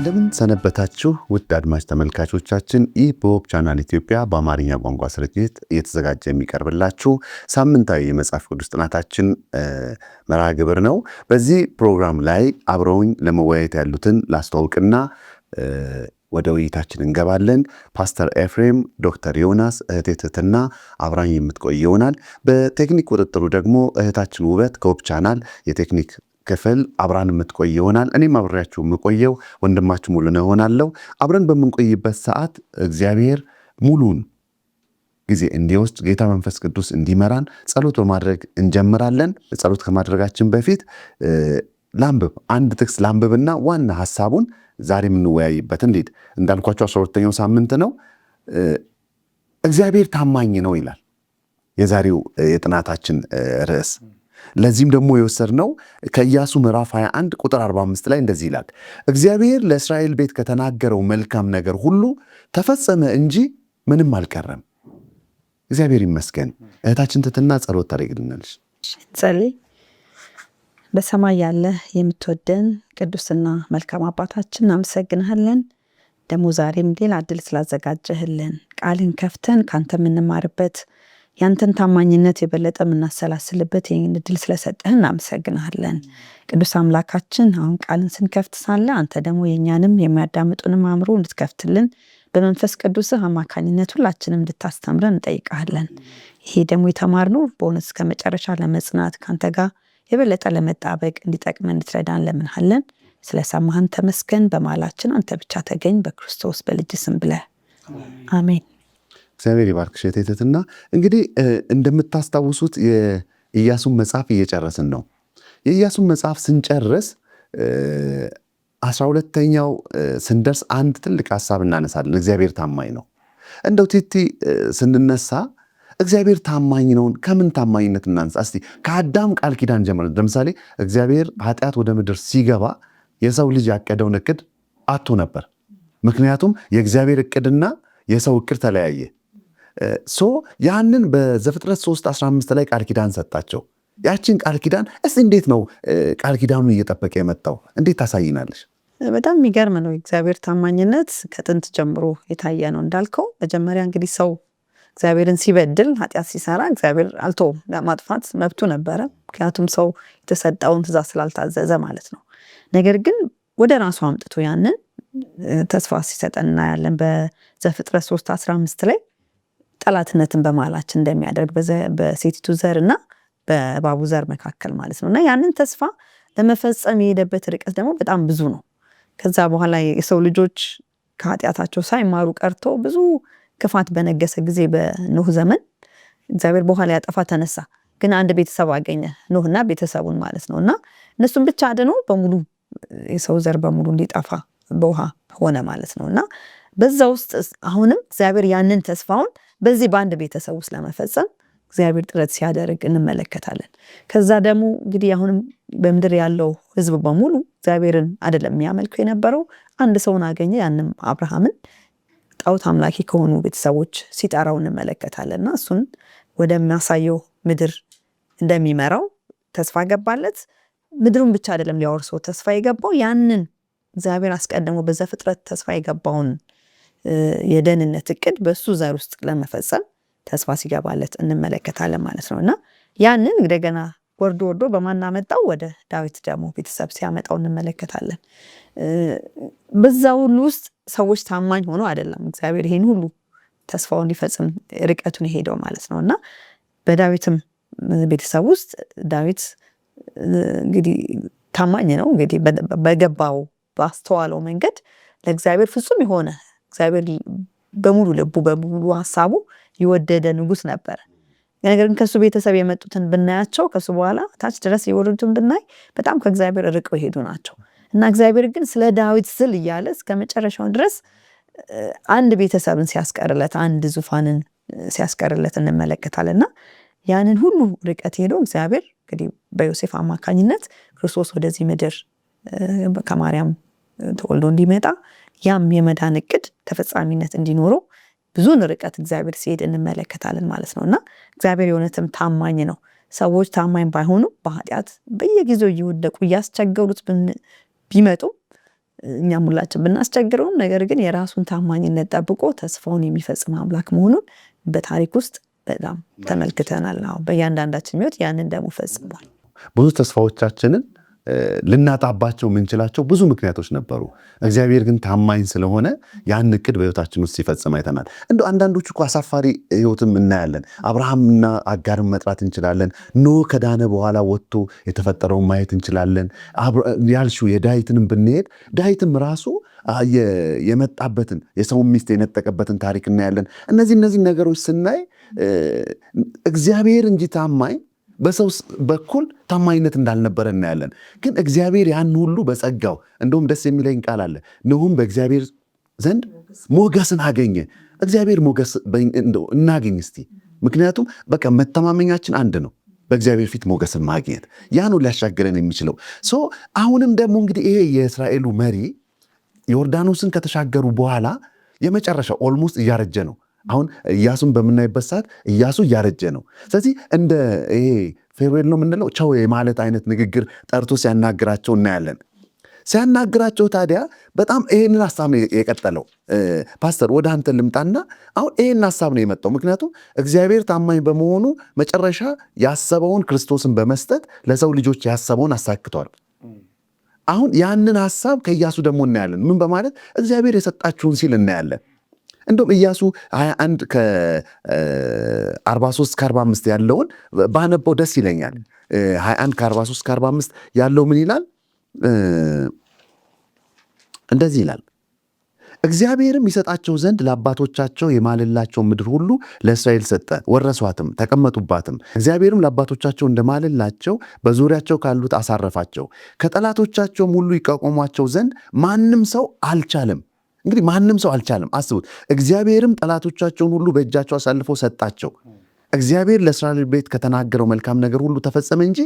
እንደምን ሰነበታችሁ ውድ አድማጭ ተመልካቾቻችን። ይህ በሆፕ ቻናል ኢትዮጵያ በአማርኛ ቋንቋ ስርጭት እየተዘጋጀ የሚቀርብላችሁ ሳምንታዊ የመጽሐፍ ቅዱስ ጥናታችን መርሃ ግብር ነው። በዚህ ፕሮግራም ላይ አብረውኝ ለመወያየት ያሉትን ላስተዋውቅና ወደ ውይይታችን እንገባለን። ፓስተር ኤፍሬም፣ ዶክተር ዮናስ፣ እህቴ ትህትና አብራኝ የምትቆይ ይሆናል። በቴክኒክ ቁጥጥሩ ደግሞ እህታችን ውበት ከሆፕ ቻናል የቴክኒክ ክፍል አብራን የምትቆይ ይሆናል። እኔም አብሬያችሁ የምቆየው ወንድማችሁ ሙሉነህ እሆናለሁ። አብረን በምንቆይበት ሰዓት እግዚአብሔር ሙሉን ጊዜ እንዲወስድ ጌታ መንፈስ ቅዱስ እንዲመራን ጸሎት በማድረግ እንጀምራለን። ጸሎት ከማድረጋችን በፊት አንድ ጥቅስ ላንብብና ዋና ሐሳቡን ዛሬ የምንወያይበት እንዴት እንዳልኳቸው 12ኛው ሳምንት ነው። እግዚአብሔር ታማኝ ነው ይላል የዛሬው የጥናታችን ርዕስ። ለዚህም ደግሞ የወሰድነው ከኢያሱ ምዕራፍ 21 ቁጥር 45 ላይ እንደዚህ ይላል፣ እግዚአብሔር ለእስራኤል ቤት ከተናገረው መልካም ነገር ሁሉ ተፈጸመ እንጂ ምንም አልቀረም። እግዚአብሔር ይመስገን። እህታችን ትህትና ጸሎት ታደርግልናለች። ጸልይ። በሰማይ ያለ የምትወደን ቅዱስና መልካም አባታችን እናመሰግንሃለን። ደግሞ ዛሬም ሌላ ዕድል ስላዘጋጀህልን ቃልን ከፍተን ካንተ የምንማርበት ያንተን ታማኝነት የበለጠ የምናሰላስልበት ይህን ዕድል ስለሰጠህ እናመሰግንሃለን። ቅዱስ አምላካችን አሁን ቃልን ስንከፍት ሳለ አንተ ደግሞ የእኛንም የሚያዳምጡንም አእምሮ እንድትከፍትልን በመንፈስ ቅዱስህ አማካኝነት ሁላችንም እንድታስተምረን እንጠይቃለን። ይሄ ደግሞ የተማርነው በእውነት እስከ መጨረሻ ለመጽናት ካንተ ጋር የበለጠ ለመጣበቅ እንዲጠቅመን እንድትረዳን ለምንሃለን። ስለሰማህን ተመስገን። በማላችን አንተ ብቻ ተገኝ፣ በክርስቶስ በልጅ ስም ብለህ አሜን። እግዚአብሔር ይባርክሽ እህቴ ትህትና። እንግዲህ እንደምታስታውሱት የኢያሱን መጽሐፍ እየጨረስን ነው። የኢያሱን መጽሐፍ ስንጨርስ 12ኛው ስንደርስ አንድ ትልቅ ሐሳብ እናነሳለን። እግዚአብሔር ታማኝ ነው። እንደው ቲቲ ስንነሳ እግዚአብሔር ታማኝ ነውን? ከምን ታማኝነት እናንሳ? እስቲ ከአዳም ቃል ኪዳን ጀምረን። ለምሳሌ እግዚአብሔር ኃጢአት ወደ ምድር ሲገባ የሰው ልጅ ያቀደውን እቅድ አጥቶ ነበር። ምክንያቱም የእግዚአብሔር እቅድና የሰው እቅድ ተለያየ። ያንን በዘፍጥረት 3:15 ላይ ቃል ኪዳን ሰጣቸው። ያችን ቃል ኪዳን እስቲ እንዴት ነው ቃል ኪዳኑን እየጠበቀ የመጣው? እንዴት ታሳይናለሽ? በጣም የሚገርም ነው። እግዚአብሔር ታማኝነት ከጥንት ጀምሮ የታየ ነው። እንዳልከው መጀመሪያ እንግዲህ ሰው እግዚአብሔርን ሲበድል ኃጢአት ሲሰራ እግዚአብሔር አልተውም፣ ለማጥፋት መብቱ ነበረ። ምክንያቱም ሰው የተሰጠውን ትእዛዝ ስላልታዘዘ ማለት ነው። ነገር ግን ወደ ራሱ አምጥቶ ያንን ተስፋ ሲሰጠን እናያለን። በዘፍጥረት 3:15 ላይ ጠላትነትን በመሃላችን እንደሚያደርግ በሴቲቱ ዘር እና በእባቡ ዘር መካከል ማለት ነው። እና ያንን ተስፋ ለመፈጸም የሄደበት ርቀት ደግሞ በጣም ብዙ ነው። ከዛ በኋላ የሰው ልጆች ከኃጢአታቸው ሳይማሩ ቀርቶ ብዙ ክፋት በነገሰ ጊዜ በኖህ ዘመን እግዚአብሔር በኋላ ያጠፋ ተነሳ። ግን አንድ ቤተሰብ አገኘ፣ ኖህና ቤተሰቡን ማለት ነው። እና እነሱም ብቻ አድኖ በሙሉ የሰው ዘር በሙሉ እንዲጠፋ በውሃ ሆነ ማለት ነው። እና በዛ ውስጥ አሁንም እግዚአብሔር ያንን ተስፋውን በዚህ በአንድ ቤተሰብ ውስጥ ለመፈጸም እግዚአብሔር ጥረት ሲያደርግ እንመለከታለን። ከዛ ደግሞ እንግዲህ አሁንም በምድር ያለው ሕዝብ በሙሉ እግዚአብሔርን አይደለም የሚያመልከው የነበረው፣ አንድ ሰውን አገኘ። ያንም አብርሃምን ጣዖት አምላኪ ከሆኑ ቤተሰቦች ሲጠራው እንመለከታለን። እና እሱን ወደሚያሳየው ምድር እንደሚመራው ተስፋ ገባለት። ምድሩን ብቻ አይደለም ሊያወርሰው ተስፋ የገባው፣ ያንን እግዚአብሔር አስቀድሞ በዘፍጥረት ተስፋ የገባውን የደህንነት እቅድ በሱ ዘር ውስጥ ለመፈጸም ተስፋ ሲገባለት እንመለከታለን ማለት ነው። እና ያንን እንደገና ወርዶ በማናመጣው ወደ ዳዊት ደግሞ ቤተሰብ ሲያመጣው እንመለከታለን። በዛ ሁሉ ውስጥ ሰዎች ታማኝ ሆኖ አይደለም እግዚአብሔር ይሄን ሁሉ ተስፋውን ሊፈጽም ርቀቱን የሄደው ማለት ነው። እና በዳዊትም ቤተሰብ ውስጥ ዳዊት እንግዲህ ታማኝ ነው። እንግዲህ በገባው ባስተዋለው መንገድ ለእግዚአብሔር ፍጹም የሆነ እግዚአብሔር በሙሉ ልቡ በሙሉ ሐሳቡ የወደደ ንጉሥ ነበር። ነገር ግን ከሱ ቤተሰብ የመጡትን ብናያቸው ከሱ በኋላ ታች ድረስ የወረዱትን ብናይ በጣም ከእግዚአብሔር ርቀው ሄዱ ናቸው። እና እግዚአብሔር ግን ስለ ዳዊት ስል እያለ እስከ መጨረሻው ድረስ አንድ ቤተሰብን ሲያስቀርለት፣ አንድ ዙፋንን ሲያስቀርለት እንመለከታለን። እና ያንን ሁሉ ርቀት ሄዶ እግዚአብሔር እንግዲህ በዮሴፍ አማካኝነት ክርስቶስ ወደዚህ ምድር ከማርያም ተወልዶ እንዲመጣ ያም የመዳን እቅድ ተፈጻሚነት እንዲኖረው ብዙን ርቀት እግዚአብሔር ሲሄድ እንመለከታለን ማለት ነው። እና እግዚአብሔር የሆነትም ታማኝ ነው። ሰዎች ታማኝ ባይሆኑ በኃጢአት በየጊዜው እየወደቁ እያስቸገሩት ቢመጡ እኛም ሁላችን ብናስቸግረውም ነገር ግን የራሱን ታማኝነት ጠብቆ ተስፋውን የሚፈጽም አምላክ መሆኑን በታሪክ ውስጥ በጣም ተመልክተናል። በእያንዳንዳችን ሕይወት ያንን ደግሞ ፈጽሟል። ብዙ ተስፋዎቻችንን ልናጣባቸው የምንችላቸው ብዙ ምክንያቶች ነበሩ። እግዚአብሔር ግን ታማኝ ስለሆነ ያን እቅድ በሕይወታችን ውስጥ ሲፈጽም አይተናል። እንደው አንዳንዶቹ እኮ አሳፋሪ ሕይወትም እናያለን። አብርሃምና አጋርን መጥራት እንችላለን። ኖህ ከዳነ በኋላ ወጥቶ የተፈጠረውን ማየት እንችላለን። ያልሽው የዳዊትንም ብንሄድ ዳዊትም ራሱ የመጣበትን የሰውን ሚስት የነጠቀበትን ታሪክ እናያለን። እነዚህ ነገሮች ስናይ እግዚአብሔር እንጂ ታማኝ በሰው በኩል ታማኝነት እንዳልነበረ እናያለን። ግን እግዚአብሔር ያን ሁሉ በጸጋው እንደውም ደስ የሚለኝ ቃል አለ። ኖህም በእግዚአብሔር ዘንድ ሞገስን አገኘ። እግዚአብሔር ሞገስ እንደው እናገኝ እስቲ። ምክንያቱም በቃ መተማመኛችን አንድ ነው፣ በእግዚአብሔር ፊት ሞገስን ማግኘት። ያ ነው ሊያሻገረን የሚችለው። አሁንም ደግሞ እንግዲህ ይሄ የእስራኤሉ መሪ ዮርዳኖስን ከተሻገሩ በኋላ የመጨረሻው ኦልሞስት እያረጀ ነው። አሁን ኢያሱን በምናይበት ሰዓት ኢያሱ እያረጀ ነው። ስለዚህ እንደ ይሄ ፌርዌል ነው የምንለው ቻው የማለት አይነት ንግግር ጠርቶ ሲያናግራቸው እናያለን። ሲያናግራቸው ታዲያ በጣም ይሄንን ሀሳብ ነው የቀጠለው። ፓስተር ወደ አንተ ልምጣና አሁን ይሄን ሀሳብ ነው የመጣው። ምክንያቱም እግዚአብሔር ታማኝ በመሆኑ መጨረሻ ያሰበውን ክርስቶስን በመስጠት ለሰው ልጆች ያሰበውን አሳክቷል። አሁን ያንን ሀሳብ ከኢያሱ ደግሞ እናያለን። ምን በማለት እግዚአብሔር የሰጣችሁን ሲል እናያለን። እንደውም ኢያሱ 21 ከ43 ከ45 ያለውን ባነበው ደስ ይለኛል። 21 ከ43 ከ45 ያለው ምን ይላል? እንደዚህ ይላል፣ እግዚአብሔርም ይሰጣቸው ዘንድ ለአባቶቻቸው የማለላቸው ምድር ሁሉ ለእስራኤል ሰጠ፣ ወረሷትም፣ ተቀመጡባትም። እግዚአብሔርም ለአባቶቻቸው እንደማለላቸው በዙሪያቸው ካሉት አሳረፋቸው፣ ከጠላቶቻቸውም ሁሉ ይቋቋሟቸው ዘንድ ማንም ሰው አልቻለም። እንግዲህ ማንም ሰው አልቻለም። አስቡት። እግዚአብሔርም ጠላቶቻቸውን ሁሉ በእጃቸው አሳልፎ ሰጣቸው። እግዚአብሔር ለእስራኤል ቤት ከተናገረው መልካም ነገር ሁሉ ተፈጸመ እንጂ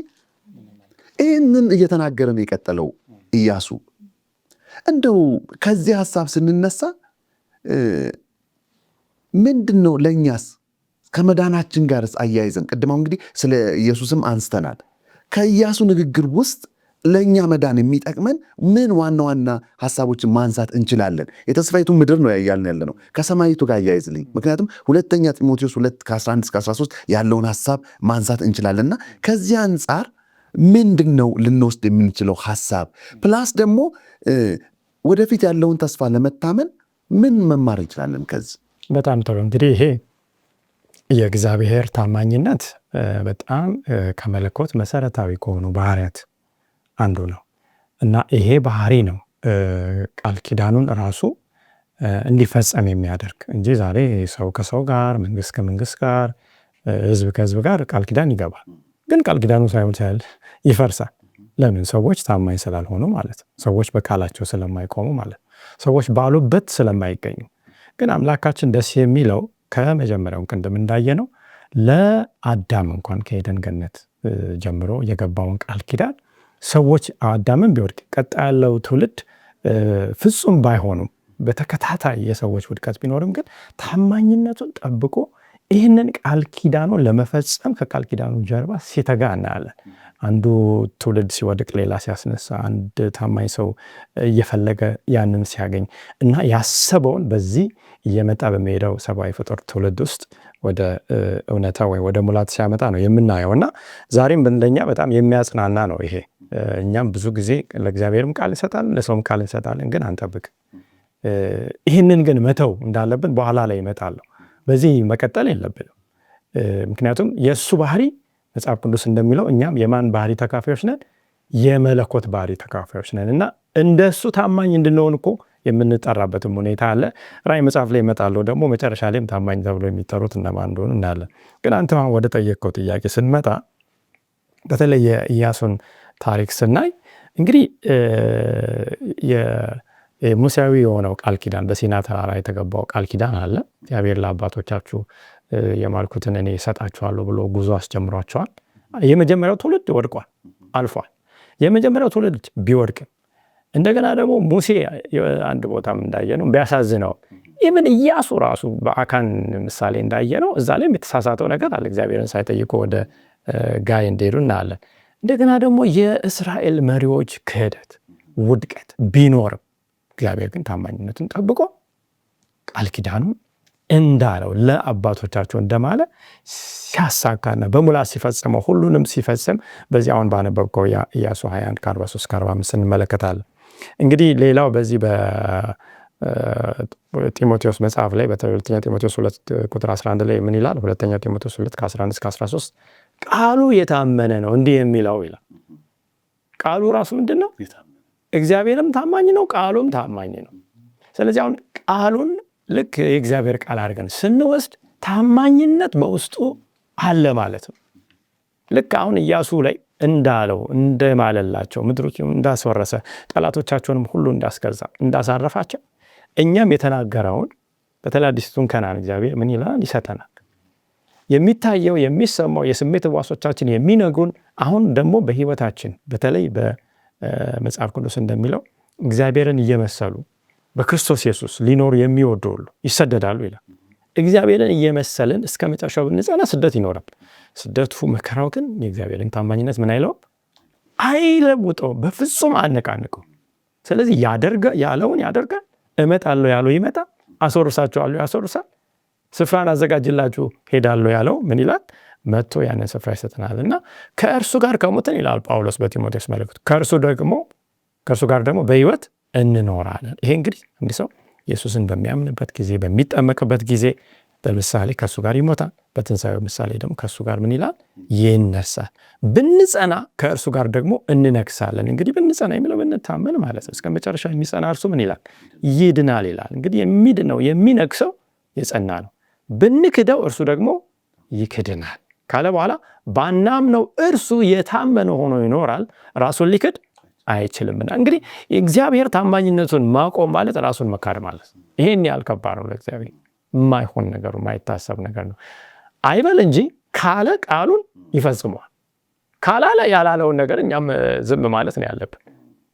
ይህንን እየተናገረ ነው የቀጠለው ኢያሱ። እንደው ከዚህ ሀሳብ ስንነሳ ምንድን ነው ለእኛስ ከመዳናችን ጋር አያይዘን ቅድማው እንግዲህ ስለ ኢየሱስም አንስተናል። ከኢያሱ ንግግር ውስጥ ለእኛ መዳን የሚጠቅመን ምን ዋና ዋና ሀሳቦችን ማንሳት እንችላለን? የተስፋይቱ ምድር ነው ያልን ያለ ነው። ከሰማይቱ ጋር አያይዝልኝ። ምክንያቱም ሁለተኛ ጢሞቴዎስ 2 ከ11 እስከ 13 ያለውን ሀሳብ ማንሳት እንችላለንና ከዚህ አንጻር ምንድን ነው ልንወስድ የምንችለው ሀሳብ? ፕላስ ደግሞ ወደፊት ያለውን ተስፋ ለመታመን ምን መማር እንችላለን ከዚህ? በጣም ጥሩ። እንግዲህ ይሄ የእግዚአብሔር ታማኝነት በጣም ከመለኮት መሰረታዊ ከሆኑ ባህሪያት አንዱ ነው እና ይሄ ባህሪ ነው ቃል ኪዳኑን ራሱ እንዲፈጸም የሚያደርግ እንጂ ዛሬ ሰው ከሰው ጋር፣ መንግስት ከመንግስት ጋር፣ ህዝብ ከህዝብ ጋር ቃል ኪዳን ይገባል። ግን ቃል ኪዳኑ ሳይሆን ይፈርሳል። ለምን? ሰዎች ታማኝ ስላልሆኑ ማለት ነው። ሰዎች በቃላቸው ስለማይቆሙ ማለት ነው። ሰዎች ባሉበት ስለማይገኙ። ግን አምላካችን ደስ የሚለው ከመጀመሪያው ቅድም እንዳየነው ለአዳም እንኳን ከኤደን ገነት ጀምሮ የገባውን ቃል ኪዳን ሰዎች አዳምን ቢወድቅ ቀጣ ያለው ትውልድ ፍጹም ባይሆኑም በተከታታይ የሰዎች ውድቀት ቢኖርም ግን ታማኝነቱን ጠብቆ ይህንን ቃል ኪዳኑን ለመፈጸም ከቃል ኪዳኑ ጀርባ ሲተጋ እናያለን። አንዱ ትውልድ ሲወድቅ ሌላ ሲያስነሳ፣ አንድ ታማኝ ሰው እየፈለገ ያንን ሲያገኝ እና ያሰበውን በዚህ እየመጣ በሚሄደው ሰብአዊ ፍጡር ትውልድ ውስጥ ወደ እውነታ ወይ ወደ ሙላት ሲያመጣ ነው የምናየው እና ዛሬም ለእኛ በጣም የሚያጽናና ነው ይሄ። እኛም ብዙ ጊዜ ለእግዚአብሔርም ቃል እንሰጣለን፣ ለሰውም ቃል እንሰጣለን፣ ግን አንጠብቅ። ይህንን ግን መተው እንዳለብን በኋላ ላይ ይመጣለሁ። በዚህ መቀጠል የለብንም። ምክንያቱም የእሱ ባህሪ መጽሐፍ ቅዱስ እንደሚለው እኛም የማን ባህሪ ተካፋዮች ነን? የመለኮት ባህሪ ተካፋዮች ነን እና እንደሱ ታማኝ እንድንሆን እኮ የምንጠራበትም ሁኔታ አለ። ራዕይ መጽሐፍ ላይ ይመጣለሁ ደግሞ መጨረሻ ላይም ታማኝ ተብሎ የሚጠሩት እነማን እንደሆኑ እናያለን። ግን አንተ ወደ ጠየቅከው ጥያቄ ስንመጣ በተለይ የኢያሱን ታሪክ ስናይ እንግዲህ ሙሴያዊ የሆነው ቃል ኪዳን በሲና ተራራ የተገባው ቃል ኪዳን አለ። እግዚአብሔር ለአባቶቻችሁ የማልኩትን እኔ እሰጣችኋለሁ ብሎ ጉዞ አስጀምሯቸዋል። የመጀመሪያው ትውልድ ወድቋል፣ አልፏል። የመጀመሪያው ትውልድ ቢወድቅም እንደገና ደግሞ ሙሴ አንድ ቦታም እንዳየነው ቢያሳዝነው ኢቭን ኢያሱ ራሱ በአካን ምሳሌ እንዳየነው እዛ ላይም የተሳሳተው ነገር አለ። እግዚአብሔርን ሳይጠይቁ ወደ ጋይ እንደሄዱ እናያለን። እንደገና ደግሞ የእስራኤል መሪዎች ክህደት፣ ውድቀት ቢኖርም እግዚአብሔር ግን ታማኝነቱን ጠብቆ ቃል ኪዳኑን እንዳለው ለአባቶቻቸው እንደማለ ሲያሳካና በሙላት ሲፈጽመው ሁሉንም ሲፈጽም በዚህ አሁን ባነበብከው ኢያሱ 21 ከ43-45 እንመለከታለን። እንግዲህ ሌላው በዚህ በጢሞቴዎስ መጽሐፍ ላይ በሁለተኛ ጢሞቴዎስ 2 ቁጥር 11 ላይ ምን ይላል? ሁለተኛ ጢሞቴዎስ 2 ከ11-13 ቃሉ የታመነ ነው እንዲህ የሚለው ይላል። ቃሉ ራሱ ምንድን ነው? እግዚአብሔርም ታማኝ ነው፣ ቃሉም ታማኝ ነው። ስለዚህ አሁን ቃሉን ልክ የእግዚአብሔር ቃል አድርገን ስንወስድ ታማኝነት በውስጡ አለ ማለት ነው። ልክ አሁን ኢያሱ ላይ እንዳለው እንደማለላቸው ምድሮች እንዳስወረሰ ጠላቶቻቸውንም ሁሉ እንዳሳረፋቸው እኛም የተናገረውን በተለይ አዲስቱን ከነዓን እግዚአብሔር ምን ይላል? ይሰጠናል። የሚታየው የሚሰማው የስሜት ሕዋሶቻችን የሚነግሩን አሁን ደግሞ በህይወታችን በተለይ በመጽሐፍ ቅዱስ እንደሚለው እግዚአብሔርን እየመሰሉ በክርስቶስ ኢየሱስ ሊኖሩ የሚወዱ ሁሉ ይሰደዳሉ ይላል። እግዚአብሔርን እየመሰልን እስከ መጨረሻው ብንጸና ስደት ይኖራል። ስደቱ መከራው ግን የእግዚአብሔርን ታማኝነት ምን አይለውም? አይለውጠው፣ በፍጹም አነቃንቀው። ስለዚህ ያለውን ያደርጋል። እመጣለሁ ያለው ይመጣል። አስወርሳችኋለሁ ያስወርሳል። ስፍራን አዘጋጅላችሁ ሄዳለሁ ያለው ምን ይላል? መጥቶ ያንን ስፍራ ይሰጠናል። እና ከእርሱ ጋር ከሞትን ይላል ጳውሎስ በጢሞቴዎስ መልእክቱ ከእርሱ ጋር ደግሞ በህይወት እንኖራለን። ይሄ እንግዲህ እንዲህ ሰው ኢየሱስን በሚያምንበት ጊዜ በሚጠመቅበት ጊዜ በምሳሌ ከእሱ ጋር ይሞታል። በትንሣኤው ምሳሌ ደግሞ ከእሱ ጋር ምን ይላል? ይነሳል። ብንጸና ከእርሱ ጋር ደግሞ እንነግሳለን። እንግዲህ ብንጸና የሚለው ብንታመን ማለት ነው። እስከ መጨረሻ የሚጸና እርሱ ምን ይላል? ይድናል ይላል። እንግዲህ የሚድነው የሚነግሰው የጸና ነው። ብንክደው እርሱ ደግሞ ይክድናል ካለ በኋላ ባናምነው እርሱ የታመነ ሆኖ ይኖራል፣ ራሱን ሊክድ አይችልምና። እንግዲህ የእግዚአብሔር ታማኝነቱን ማቆም ማለት ራሱን መካድ ማለት ነው። ይሄን ያህል ከባድ ነው ለእግዚአብሔር። የማይሆን ነገሩ የማይታሰብ ነገር ነው። አይበል እንጂ ካለ ቃሉን ይፈጽመዋል። ካላለ ያላለውን ነገር እኛም ዝም ማለት ነው ያለብን።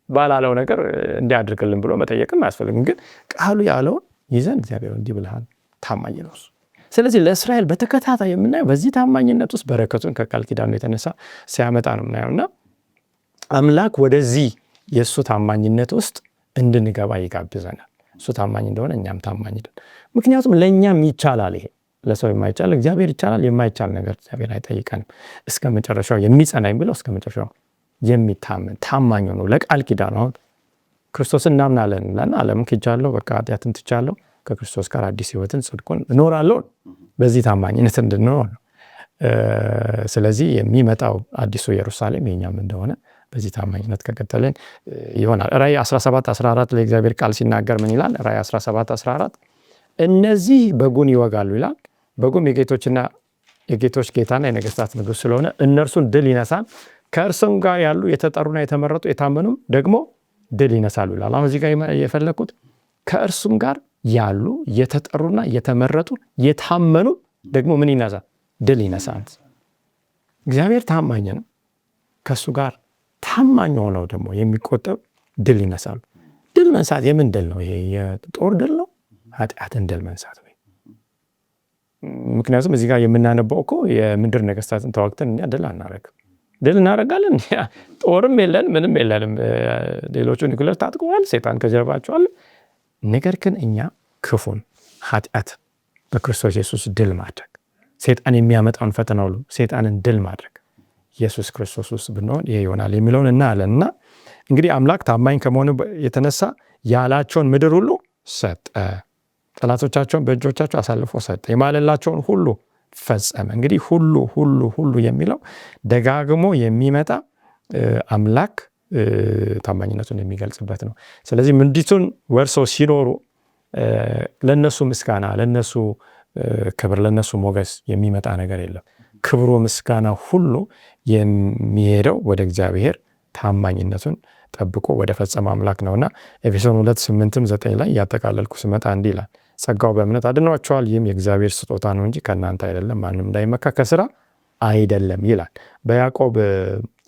ባላለው ነገር እንዲያድርግልን ብሎ መጠየቅም አያስፈልግም። ግን ቃሉ ያለውን ይዘን እግዚአብሔር እንዲህ ብልሃል ታማኝ ነው። ስለዚህ ለእስራኤል በተከታታይ የምናየው በዚህ ታማኝነት ውስጥ በረከቱን ከቃል ኪዳኑ የተነሳ ሲያመጣ ነው የምናየውና አምላክ ወደዚህ የእሱ ታማኝነት ውስጥ እንድንገባ ይጋብዘናል። እሱ ታማኝ እንደሆነ እኛም ታማኝ ነን። ምክንያቱም ለእኛም ይቻላል። ይሄ ለሰው የማይቻል እግዚአብሔር ይቻላል። የማይቻል ነገር እግዚአብሔር አይጠይቀንም። እስከ መጨረሻው የሚጸና የሚለው እስከ መጨረሻው የሚታመን ታማኝ ነው ለቃል ኪዳኑ። አሁን ክርስቶስን እናምናለን እና ዓለምን ክጃለሁ፣ በቃ ኃጢአትን ትቻለሁ፣ ከክርስቶስ ጋር አዲስ ህይወትን ጽድቁን እኖራለሁ። በዚህ ታማኝነት እንድንኖር ነው። ስለዚህ የሚመጣው አዲሱ ኢየሩሳሌም የኛም እንደሆነ በዚህ ታማኝነት ከቀጠልን ይሆናል። ራእይ 17:14 ላይ እግዚአብሔር ቃል ሲናገር ምን ይላል? ራእይ 17:14 እነዚህ በጉን ይወጋሉ ይላል። በጉም የጌቶች ጌታና የነገስታት ንጉሥ ስለሆነ እነርሱን ድል ይነሳል፣ ከእርሱም ጋር ያሉ የተጠሩና የተመረጡ የታመኑም ደግሞ ድል ይነሳሉ ይላል። አሁን እዚህ ጋር የፈለኩት ከእርሱም ጋር ያሉ የተጠሩና የተመረጡ የታመኑ ደግሞ ምን ይነሳል? ድል ይነሳል። እግዚአብሔር ታማኝ ነው። ከእሱ ጋር ታማኝ ሆነው ደግሞ የሚቆጠብ ድል ይነሳሉ። ድል መንሳት የምን ድል ነው? ይሄ የጦር ድል ነው? ኃጢአትን ድል መንሳት ወይ? ምክንያቱም እዚህ ጋር የምናነበው እኮ የምድር ነገስታትን ተዋግተን እኛ ድል አናረግም። ድል እናረጋለን? ጦርም የለን ምንም የለንም። ሌሎቹ ኒኩለር ታጥቀዋል፣ ሰይጣን ከጀርባቸው አለ። ነገር ግን እኛ ክፉን ኃጢአት በክርስቶስ ኢየሱስ ድል ማድረግ፣ ሰይጣን የሚያመጣውን ፈተና ሁሉ ሰይጣንን ድል ማድረግ ኢየሱስ ክርስቶስ ውስጥ ብንሆን ይሄ ይሆናል የሚለውን እናያለን። እና እንግዲህ አምላክ ታማኝ ከመሆኑ የተነሳ ያላቸውን ምድር ሁሉ ሰጠ፣ ጠላቶቻቸውን በእጆቻቸው አሳልፎ ሰጠ፣ የማለላቸውን ሁሉ ፈጸመ። እንግዲህ ሁሉ ሁሉ ሁሉ የሚለው ደጋግሞ የሚመጣ አምላክ ታማኝነቱን የሚገልጽበት ነው። ስለዚህ ምድሪቱን ወርሰው ሲኖሩ ለነሱ ምስጋና፣ ለነሱ ክብር፣ ለነሱ ሞገስ የሚመጣ ነገር የለም። ክብሩ ምስጋና ሁሉ የሚሄደው ወደ እግዚአብሔር ታማኝነቱን ጠብቆ ወደ ፈጸመ አምላክ ነውና ኤፌሶን 2:8-9 ላይ ያጠቃለልኩ ስመጣ እንዲህ ይላል፣ ጸጋው በእምነት አድኗቸዋል፣ ይህም የእግዚአብሔር ስጦታ ነው እንጂ ከእናንተ አይደለም፣ ማንም እንዳይመካ ከስራ አይደለም ይላል። በያዕቆብ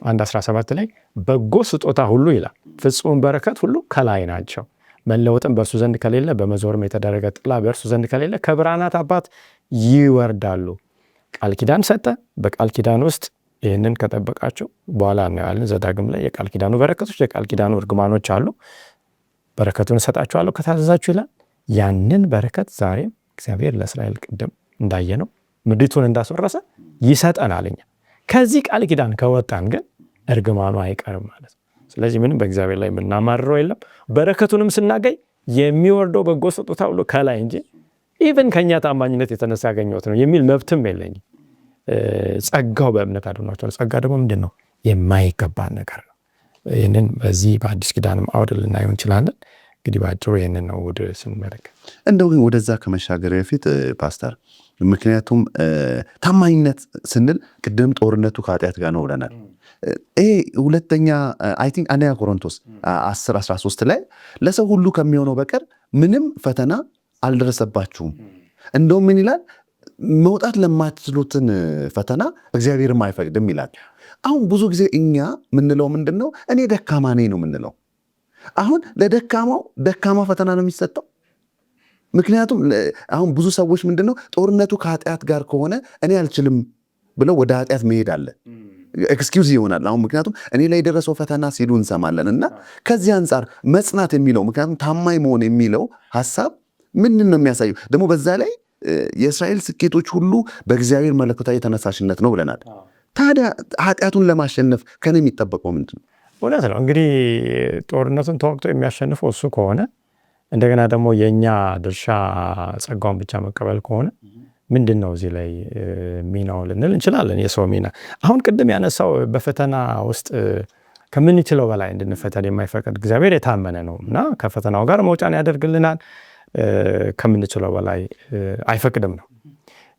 1:17 ላይ በጎ ስጦታ ሁሉ ይላል ፍጹም በረከት ሁሉ ከላይ ናቸው፣ መለወጥም በእርሱ ዘንድ ከሌለ፣ በመዞርም የተደረገ ጥላ በእርሱ ዘንድ ከሌለ ከብርሃናት አባት ይወርዳሉ። ቃል ኪዳን ሰጠ። በቃል ኪዳን ውስጥ ይህንን ከጠበቃቸው በኋላ እናያለን። ዘዳግም ላይ የቃል ኪዳኑ በረከቶች፣ የቃል ኪዳኑ እርግማኖች አሉ። በረከቱን እሰጣችኋለሁ ከታዘዛችሁ ይላል። ያንን በረከት ዛሬም እግዚአብሔር ለእስራኤል ቅድም እንዳየነው ምድሪቱን እንዳስወረሰ ይሰጠናል። እኛ ከዚህ ቃል ኪዳን ከወጣን ግን እርግማኑ አይቀርም ማለት ነው። ስለዚህ ምንም በእግዚአብሔር ላይ የምናማርረው የለም። በረከቱንም ስናገኝ የሚወርደው በጎ ስጦታ ሁሉ ከላይ እንጂ ኢቨን ከኛ ታማኝነት የተነሳ ያገኘሁት ነው የሚል መብትም የለኝም። ጸጋው በእምነት አድኗቸዋል። ጸጋ ደግሞ ምንድን ነው? የማይገባ ነገር ነው። ይህንን በዚህ በአዲስ ኪዳንም አውድ ልናየው እንችላለን። እንግዲህ በአጭሩ ይህንን ነው ውድ ስንመለከት። እንደው ግን ወደዛ ከመሻገር በፊት ፓስተር፣ ምክንያቱም ታማኝነት ስንል ቅድም ጦርነቱ ከኃጢአት ጋር ነው ብለናል። ይሄ ሁለተኛ አይ ቲንክ አንደኛ ቆሮንቶስ 10:13 ላይ ለሰው ሁሉ ከሚሆነው በቀር ምንም ፈተና አልደረሰባችሁም፣ እንደውም ምን ይላል? መውጣት ለማትችሉትን ፈተና እግዚአብሔርም አይፈቅድም ይላል። አሁን ብዙ ጊዜ እኛ ምንለው ምንድን ነው? እኔ ደካማ ነኝ ነው ምንለው። አሁን ለደካማው ደካማ ፈተና ነው የሚሰጠው። ምክንያቱም አሁን ብዙ ሰዎች ምንድን ነው ጦርነቱ ከኃጢአት ጋር ከሆነ እኔ አልችልም ብለው ወደ ኃጢአት መሄድ አለ፣ ኤክስኪውዝ ይሆናል። አሁን ምክንያቱም እኔ ላይ የደረሰው ፈተና ሲሉ እንሰማለን። እና ከዚህ አንጻር መጽናት የሚለው ምክንያቱም ታማኝ መሆን የሚለው ሀሳብ ምንድን ነው የሚያሳየው? ደግሞ በዛ ላይ የእስራኤል ስኬቶች ሁሉ በእግዚአብሔር መለኮታዊ ተነሳሽነት ነው ብለናል። ታዲያ ኃጢአቱን ለማሸነፍ ከኔ የሚጠበቀው ምንድን ነው? እውነት ነው እንግዲህ ጦርነቱን ተወቅቶ የሚያሸንፈው እሱ ከሆነ እንደገና ደግሞ የእኛ ድርሻ ጸጋውን ብቻ መቀበል ከሆነ ምንድን ነው እዚህ ላይ ሚናው ልንል እንችላለን። የሰው ሚና አሁን ቅድም ያነሳው በፈተና ውስጥ ከምንችለው በላይ እንድንፈተን የማይፈቅድ እግዚአብሔር የታመነ ነው እና ከፈተናው ጋር መውጫን ያደርግልናል፣ ከምንችለው በላይ አይፈቅድም ነው።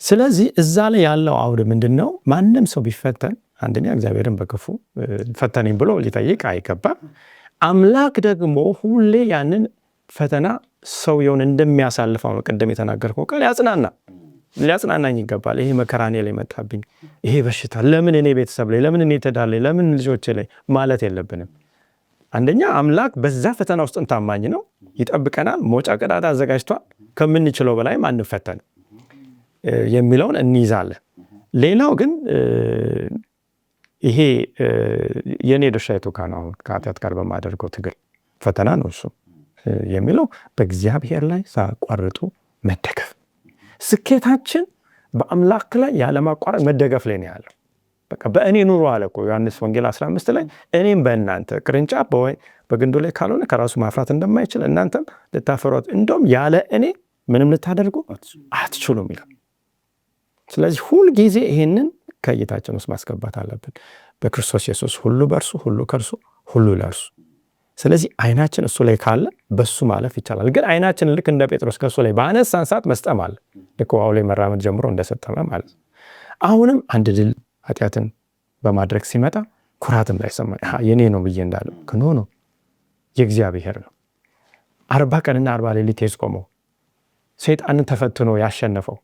ስለዚህ እዛ ላይ ያለው አውድ ምንድን ነው? ማንም ሰው ቢፈተን አንደኛ እግዚአብሔርን በክፉ ፈተነኝ ብሎ ሊጠይቅ አይገባም። አምላክ ደግሞ ሁሌ ያንን ፈተና ሰውየውን እንደሚያሳልፈው ነው። ቅድም የተናገርከው ቃል ሊያጽናናኝ ይገባል። ይሄ መከራ እኔ ላይ መጣብኝ፣ ይሄ በሽታ ለምን እኔ ቤተሰብ ላይ፣ ለምን እኔ ትዳር ላይ፣ ለምን ልጆቼ ላይ ማለት የለብንም። አንደኛ አምላክ በዛ ፈተና ውስጥ ታማኝ ነው፣ ይጠብቀናል፣ መውጫ ቀዳዳ አዘጋጅቷል፣ ከምንችለው በላይም አንፈተን የሚለውን እንይዛለን። ሌላው ግን ይሄ የኔ ድርሻ የቱ ጋር ነው? ከኃጢአት ጋር በማደርገው ትግል ፈተና ነው እሱ የሚለው በእግዚአብሔር ላይ ሳያቋርጡ መደገፍ። ስኬታችን በአምላክ ላይ ያለማቋረጥ መደገፍ ላይ ነው ያለው። በቃ በእኔ ኑሮ አለ እኮ ዮሐንስ ወንጌል 15 ላይ እኔም በእናንተ ቅርንጫፍ በግንዱ ላይ ካልሆነ ከራሱ ማፍራት እንደማይችል እናንተም ልታፈሯት፣ እንደውም ያለ እኔ ምንም ልታደርጉ አትችሉም ይላል። ስለዚህ ሁል ጊዜ ይሄንን ከእይታችን ውስጥ ማስገባት አለብን። በክርስቶስ ኢየሱስ ሁሉ በእርሱ ሁሉ ከእርሱ ሁሉ ለእርሱ። ስለዚህ አይናችን እሱ ላይ ካለ በሱ ማለፍ ይቻላል። ግን አይናችን ልክ እንደ ጴጥሮስ ከእሱ ላይ በአነሳን ሰዓት መስጠም አለ። ልክ ውሃው ላይ መራመድ ጀምሮ እንደሰጠመ ማለት ነው። አሁንም አንድ ድል ኃጢአትን በማድረግ ሲመጣ ኩራትም ላይሰማ የኔ ነው ብዬ እንዳለ ክኖ ነው የእግዚአብሔር ነው። 40 ቀንና 40 ሌሊት የጾመው ሰይጣንን ተፈትኖ ያሸነፈው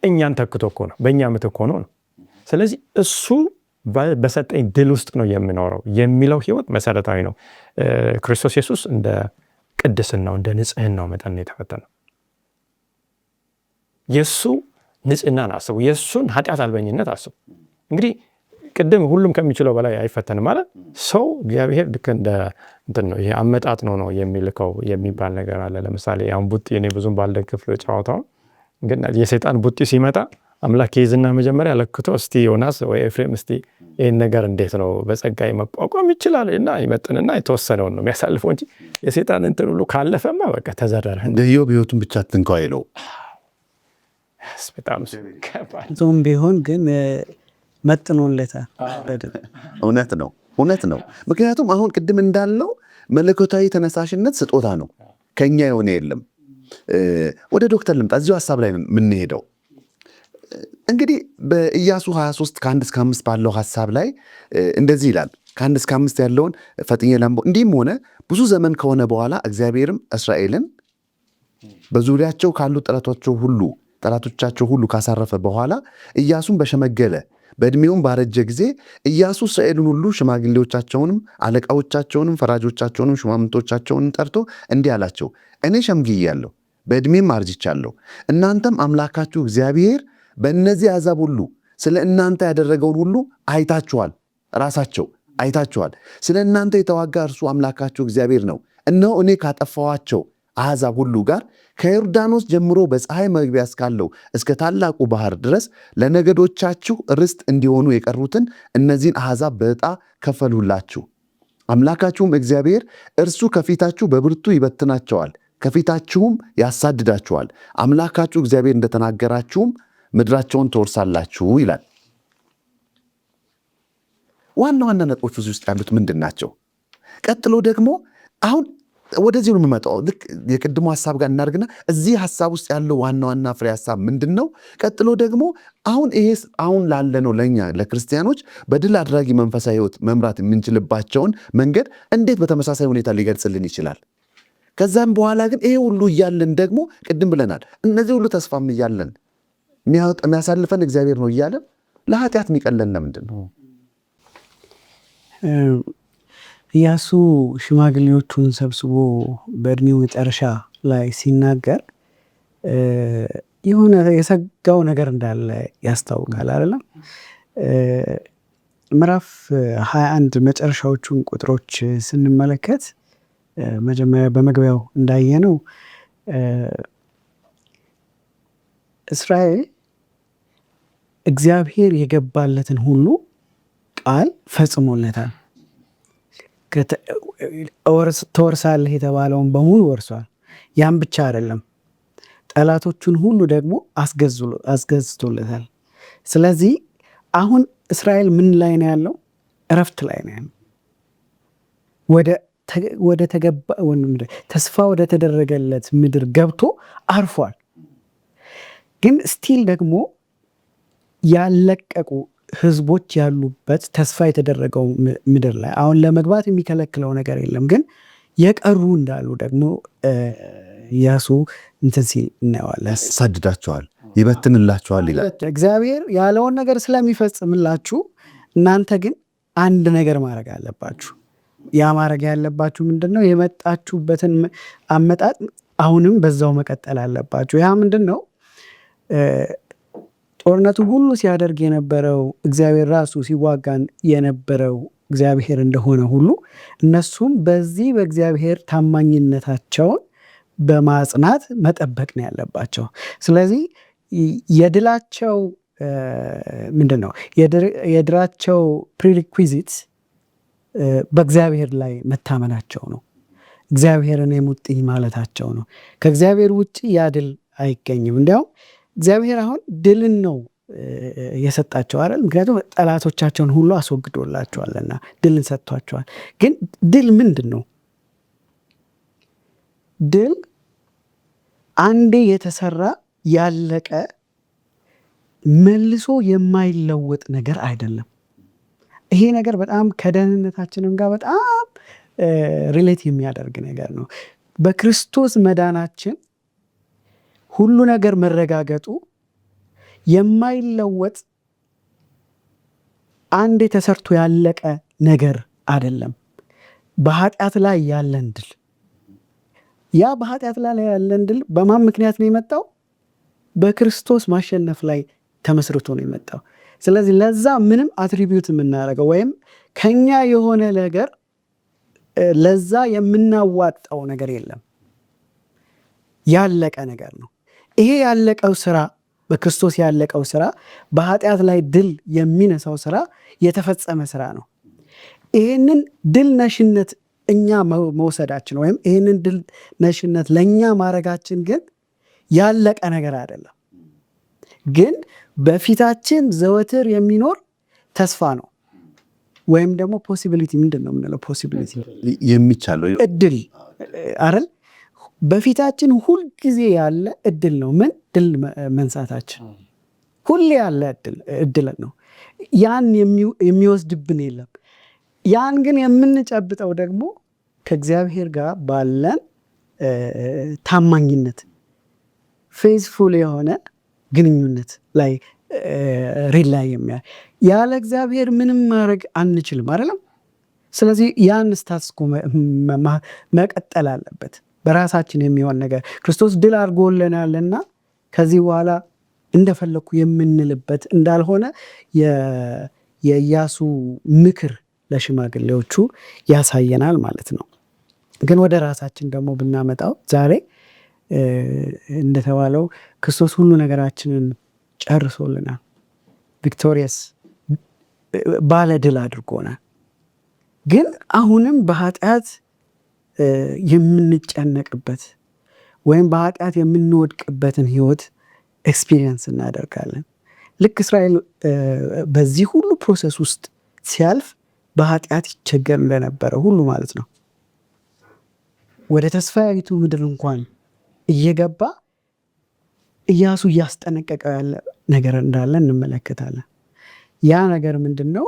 እኛን ተክቶ እኮ ነው፣ በእኛ ምትክ ሆኖ ነው። ስለዚህ እሱ በሰጠኝ ድል ውስጥ ነው የምኖረው የሚለው ህይወት መሰረታዊ ነው። ክርስቶስ ኢየሱስ እንደ ቅድስናው እንደ ንጽህናው መጠን ነው የተፈተነው። የእሱ ንጽህናን አስቡ፣ የእሱን ኃጢአት አልበኝነት አስቡ። እንግዲህ ቅድም ሁሉም ከሚችለው በላይ አይፈተንም ማለት ሰው እግዚአብሔር ልክ እንደ እንትን ነው፣ ይሄ አመጣጥ ነው የሚልከው የሚባል ነገር አለ። ለምሳሌ አሁን ቡጢ እኔ ብዙም ባልደግፍ ጨዋታውን ግን የሰይጣን ቡጢ ሲመጣ አምላክ ይዝና መጀመሪያ ለክቶ እስቲ ዮናስ ወይ ኤፍሬም እስቲ ይህን ነገር እንዴት ነው በጸጋ መቋቋም ይችላል እና ይመጥንና የተወሰነውን ነው የሚያሳልፈው እንጂ የሰይጣን እንትን ሁሉ ካለፈማ በቃ ተዘረረ። ኢዮብ ሕይወቱን ብቻ ትንኳ ይለው በጣም ዞም ቢሆን ግን መጥኖለታል። እውነት ነው። ምክንያቱም አሁን ቅድም እንዳለው መለኮታዊ ተነሳሽነት ስጦታ ነው፣ ከኛ የሆነ የለም። ወደ ዶክተር ልምጣ። እዚሁ ሀሳብ ላይ የምንሄደው እንግዲህ በኢያሱ 23 ከ1 እስከ 5 ባለው ሀሳብ ላይ እንደዚህ ይላል። ከ1 እስከ 5 ያለውን ፈጥኜ ላምቦ። እንዲህም ሆነ ብዙ ዘመን ከሆነ በኋላ እግዚአብሔርም እስራኤልን በዙሪያቸው ካሉ ጠላቶቻቸው ሁሉ ካሳረፈ በኋላ ኢያሱም በሸመገለ በዕድሜውም ባረጀ ጊዜ ኢያሱ እስራኤልን ሁሉ ሽማግሌዎቻቸውንም አለቃዎቻቸውንም ፈራጆቻቸውንም ሹማምንቶቻቸውንም ጠርቶ እንዲህ አላቸው፣ እኔ ሸምግያለሁ፣ በዕድሜም አርጅቻለሁ። እናንተም አምላካችሁ እግዚአብሔር በእነዚህ አሕዛብ ሁሉ ስለ እናንተ ያደረገውን ሁሉ አይታችኋል፣ ራሳቸው አይታችኋል። ስለ እናንተ የተዋጋ እርሱ አምላካችሁ እግዚአብሔር ነው። እነሆ እኔ ካጠፋኋቸው አሕዛብ ሁሉ ጋር ከዮርዳኖስ ጀምሮ በፀሐይ መግቢያ እስካለው እስከ ታላቁ ባህር ድረስ ለነገዶቻችሁ ርስት እንዲሆኑ የቀሩትን እነዚህን አሕዛብ በዕጣ ከፈልሁላችሁ። አምላካችሁም እግዚአብሔር እርሱ ከፊታችሁ በብርቱ ይበትናቸዋል፣ ከፊታችሁም ያሳድዳቸዋል። አምላካችሁ እግዚአብሔር እንደተናገራችሁም ምድራቸውን ትወርሳላችሁ ይላል። ዋና ዋና ነጥቦች ውስጥ ያሉት ምንድን ናቸው? ቀጥሎ ደግሞ አሁን ወደዚህ ነው የምመጣው። ልክ የቅድሞ ሀሳብ ጋር እናድርግና እዚህ ሀሳብ ውስጥ ያለው ዋና ዋና ፍሬ ሀሳብ ምንድን ነው? ቀጥሎ ደግሞ አሁን ላለነው ለእኛ ለክርስቲያኖች በድል አድራጊ መንፈሳዊ ሕይወት መምራት የምንችልባቸውን መንገድ እንዴት በተመሳሳይ ሁኔታ ሊገልጽልን ይችላል? ከዛም በኋላ ግን ይሄ ሁሉ እያለን ደግሞ ቅድም ብለናል፣ እነዚህ ሁሉ ተስፋም እያለን የሚያሳልፈን እግዚአብሔር ነው እያለን ለኃጢአት የሚቀለን ምንድን ነው? ኢያሱ ሽማግሌዎቹን ሰብስቦ በእድሜው መጨረሻ ላይ ሲናገር የሆነ የሰጋው ነገር እንዳለ ያስታውቃል አይደለም? ምዕራፍ 21 መጨረሻዎቹን ቁጥሮች ስንመለከት መጀመሪያ በመግቢያው እንዳየነው እስራኤል እግዚአብሔር የገባለትን ሁሉ ቃል ፈጽሞለታል። ትወርሳለህ የተባለውን በሙሉ ወርሷል። ያም ብቻ አይደለም፣ ጠላቶቹን ሁሉ ደግሞ አስገዝቶለታል። ስለዚህ አሁን እስራኤል ምን ላይ ነው ያለው? እረፍት ላይ ነው ያለው። ወደ ተገባ ተስፋ ወደ ተደረገለት ምድር ገብቶ አርፏል። ግን ስቲል ደግሞ ያለቀቁ ህዝቦች ያሉበት ተስፋ የተደረገው ምድር ላይ አሁን ለመግባት የሚከለክለው ነገር የለም። ግን የቀሩ እንዳሉ ደግሞ ኢያሱ እንትን ሲል እናየዋለን። ያሳድዳቸዋል፣ ይበትንላቸዋል ይላል። እግዚአብሔር ያለውን ነገር ስለሚፈጽምላችሁ እናንተ ግን አንድ ነገር ማድረግ አለባችሁ። ያ ማድረግ ያለባችሁ ምንድን ነው? የመጣችሁበትን አመጣጥ አሁንም በዛው መቀጠል አለባችሁ። ያ ምንድን ነው? ጦርነቱ ሁሉ ሲያደርግ የነበረው እግዚአብሔር ራሱ ሲዋጋን የነበረው እግዚአብሔር እንደሆነ ሁሉ እነሱም በዚህ በእግዚአብሔር ታማኝነታቸውን በማጽናት መጠበቅ ነው ያለባቸው። ስለዚህ የድላቸው ምንድን ነው? የድላቸው ፕሪሪኩዊዚት በእግዚአብሔር ላይ መታመናቸው ነው። እግዚአብሔርን የሙጥኝ ማለታቸው ነው። ከእግዚአብሔር ውጭ ያ ድል አይገኝም። እንዲያውም እግዚአብሔር አሁን ድልን ነው የሰጣቸው አይደል? ምክንያቱም ጠላቶቻቸውን ሁሉ አስወግዶላቸዋልና ድልን ሰጥቷቸዋል። ግን ድል ምንድን ነው? ድል አንዴ የተሰራ ያለቀ መልሶ የማይለወጥ ነገር አይደለም። ይሄ ነገር በጣም ከደህንነታችንም ጋር በጣም ሪሌት የሚያደርግ ነገር ነው። በክርስቶስ መዳናችን ሁሉ ነገር መረጋገጡ የማይለወጥ አንዴ ተሰርቶ ያለቀ ነገር አይደለም። በኃጢአት ላይ ያለን ድል፣ ያ በኃጢአት ላይ ያለን ድል በማን ምክንያት ነው የመጣው? በክርስቶስ ማሸነፍ ላይ ተመስርቶ ነው የመጣው። ስለዚህ ለዛ ምንም አትሪቢዩት የምናደርገው ወይም ከኛ የሆነ ነገር ለዛ የምናዋጣው ነገር የለም። ያለቀ ነገር ነው። ይሄ ያለቀው ስራ፣ በክርስቶስ ያለቀው ስራ፣ በኃጢአት ላይ ድል የሚነሳው ስራ የተፈጸመ ስራ ነው። ይህንን ድል ነሽነት እኛ መውሰዳችን ወይም ይህንን ድል ነሽነት ለእኛ ማድረጋችን ግን ያለቀ ነገር አይደለም። ግን በፊታችን ዘወትር የሚኖር ተስፋ ነው። ወይም ደግሞ ፖሲቢሊቲ ምንድን ነው የምንለው? ፖሲቢሊቲ የሚቻለው እድል አይደል? በፊታችን ሁልጊዜ ያለ እድል ነው። ምን ድል መንሳታችን ሁሌ ያለ እድል ነው። ያን የሚወስድብን የለም። ያን ግን የምንጨብጠው ደግሞ ከእግዚአብሔር ጋር ባለን ታማኝነት ፌዝፉል የሆነ ግንኙነት ላይ ሪላይ የሚያ ያለ እግዚአብሔር ምንም ማድረግ አንችልም አይደለም። ስለዚህ ያን ስታስኮ መቀጠል አለበት። በራሳችን የሚሆን ነገር ክርስቶስ ድል አድርጎልናልና ከዚህ በኋላ እንደፈለኩ የምንልበት እንዳልሆነ የኢያሱ ምክር ለሽማግሌዎቹ ያሳየናል ማለት ነው። ግን ወደ ራሳችን ደግሞ ብናመጣው ዛሬ እንደተባለው ክርስቶስ ሁሉ ነገራችንን ጨርሶልናል። ቪክቶሪየስ ባለ ድል አድርጎናል። ግን አሁንም በኃጢአት የምንጨነቅበት ወይም በኃጢአት የምንወድቅበትን ህይወት ኤክስፒሪየንስ እናደርጋለን። ልክ እስራኤል በዚህ ሁሉ ፕሮሰስ ውስጥ ሲያልፍ በኃጢአት ይቸገር እንደነበረ ሁሉ ማለት ነው። ወደ ተስፋይቱ ምድር እንኳን እየገባ ኢያሱ እያስጠነቀቀው ያለ ነገር እንዳለ እንመለከታለን። ያ ነገር ምንድን ነው?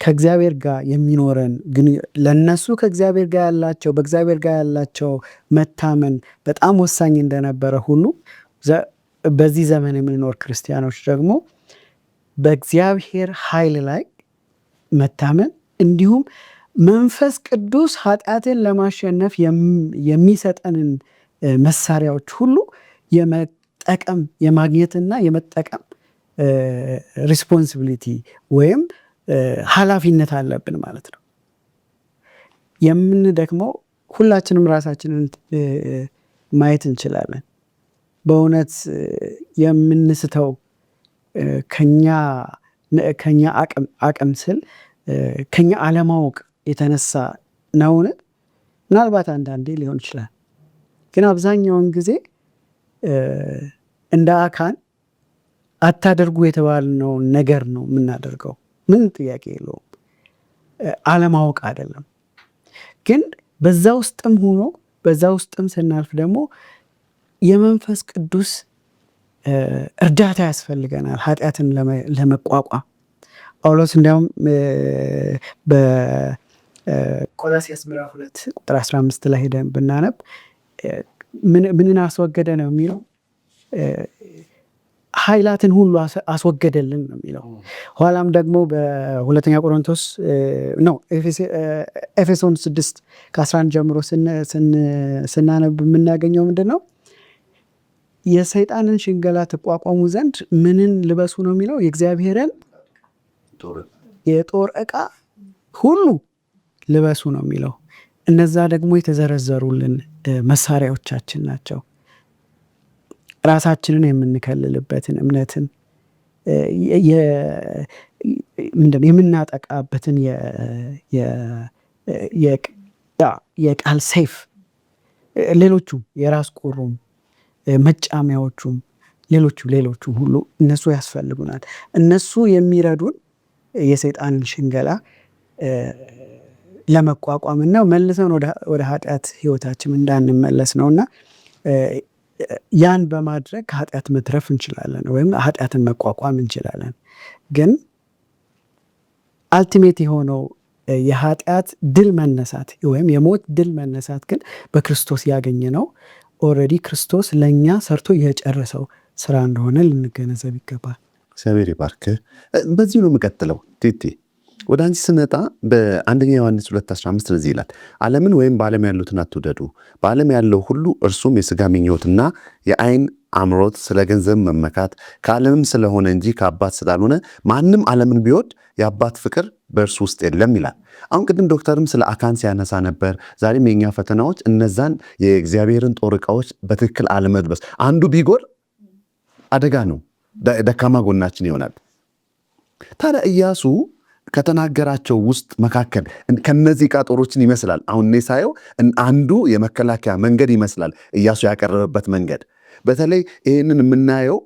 ከእግዚአብሔር ጋር የሚኖረን ግን ለነሱ ከእግዚአብሔር ጋር ያላቸው በእግዚአብሔር ጋር ያላቸው መታመን በጣም ወሳኝ እንደነበረ ሁሉ በዚህ ዘመን የምንኖር ክርስቲያኖች ደግሞ በእግዚአብሔር ኃይል ላይ መታመን እንዲሁም መንፈስ ቅዱስ ኃጢአትን ለማሸነፍ የሚሰጠንን መሳሪያዎች ሁሉ የመጠቀም የማግኘትና የመጠቀም ሪስፖንሲቢሊቲ ወይም ኃላፊነት አለብን ማለት ነው። የምንደክመው ሁላችንም ራሳችንን ማየት እንችላለን። የምንስተው ከኛ አቅም ስል ከኛ አለማወቅ የተነሳ ነውን? ምናልባት አንዳንዴ ሊሆን ይችላል። ግን አብዛኛውን ጊዜ እንደ አካን አታደርጉ የተባልነውን ነገር ነው የምናደርገው። ምን ጥያቄ የለውም። አለማወቅ አይደለም። ግን በዛ ውስጥም ሆኖ በዛ ውስጥም ስናልፍ ደግሞ የመንፈስ ቅዱስ እርዳታ ያስፈልገናል ኃጢአትን ለመቋቋም። ጳውሎስ እንዲያውም በቆላስይስ ምዕራፍ 2 ቁጥር 15 ላይ ሄደን ብናነብ ምንን አስወገደ ነው የሚለው? ኃይላትን ሁሉ አስወገደልን ነው የሚለው። ኋላም ደግሞ በሁለተኛ ቆሮንቶስ ነው ኤፌሶን 6 ከ11 ጀምሮ ስናነብ የምናገኘው ምንድን ነው? የሰይጣንን ሽንገላ ትቋቋሙ ዘንድ ምንን ልበሱ ነው የሚለው? የእግዚአብሔርን የጦር ዕቃ ሁሉ ልበሱ ነው የሚለው። እነዛ ደግሞ የተዘረዘሩልን መሳሪያዎቻችን ናቸው። ራሳችንን የምንከልልበትን እምነትን የምናጠቃበትን የቃል ሰይፍ፣ ሌሎቹም የራስ ቁሩም መጫሚያዎቹም ሌሎቹም ሁሉ እነሱ ያስፈልጉናል። እነሱ የሚረዱን የሰይጣንን ሽንገላ ለመቋቋምና መልሰን ወደ ኃጢአት ህይወታችን እንዳንመለስ ነውና ያን በማድረግ ከኃጢአት መትረፍ እንችላለን ወይም ኃጢአትን መቋቋም እንችላለን። ግን አልቲሜት የሆነው የኃጢአት ድል መነሳት ወይም የሞት ድል መነሳት ግን በክርስቶስ ያገኘ ነው። ኦልሬዲ ክርስቶስ ለእኛ ሰርቶ የጨረሰው ስራ እንደሆነ ልንገነዘብ ይገባል። እግዚአብሔር ይባርክ። በዚሁ ነው የምቀጥለው። ቲቲ ወደ አንቺ ስነጣ በአንደኛ ዮሐንስ 2:15 ለዚህ ይላል፣ ዓለምን ወይም በዓለም ያሉትን አትውደዱ። በዓለም ያለው ሁሉ እርሱም የሥጋ ምኞትና የዓይን አምሮት፣ ስለ ገንዘብ መመካት ከዓለምም ስለሆነ እንጂ ከአባት ስላልሆነ ማንም ዓለምን ቢወድ የአባት ፍቅር በእርሱ ውስጥ የለም ይላል። አሁን ቅድም ዶክተርም ስለ አካን ሲያነሳ ነበር። ዛሬም የኛ ፈተናዎች እነዛን የእግዚአብሔርን ጦር ዕቃዎች በትክክል አለመልበስ፣ አንዱ ቢጎል አደጋ ነው፣ ደካማ ጎናችን ይሆናል። ታዲያ ኢያሱ ከተናገራቸው ውስጥ መካከል ከነዚህ ዕቃ ጦሮችን ይመስላል። አሁን እኔ ሳየው አንዱ የመከላከያ መንገድ ይመስላል ኢያሱ ያቀረበበት መንገድ። በተለይ ይህንን የምናየው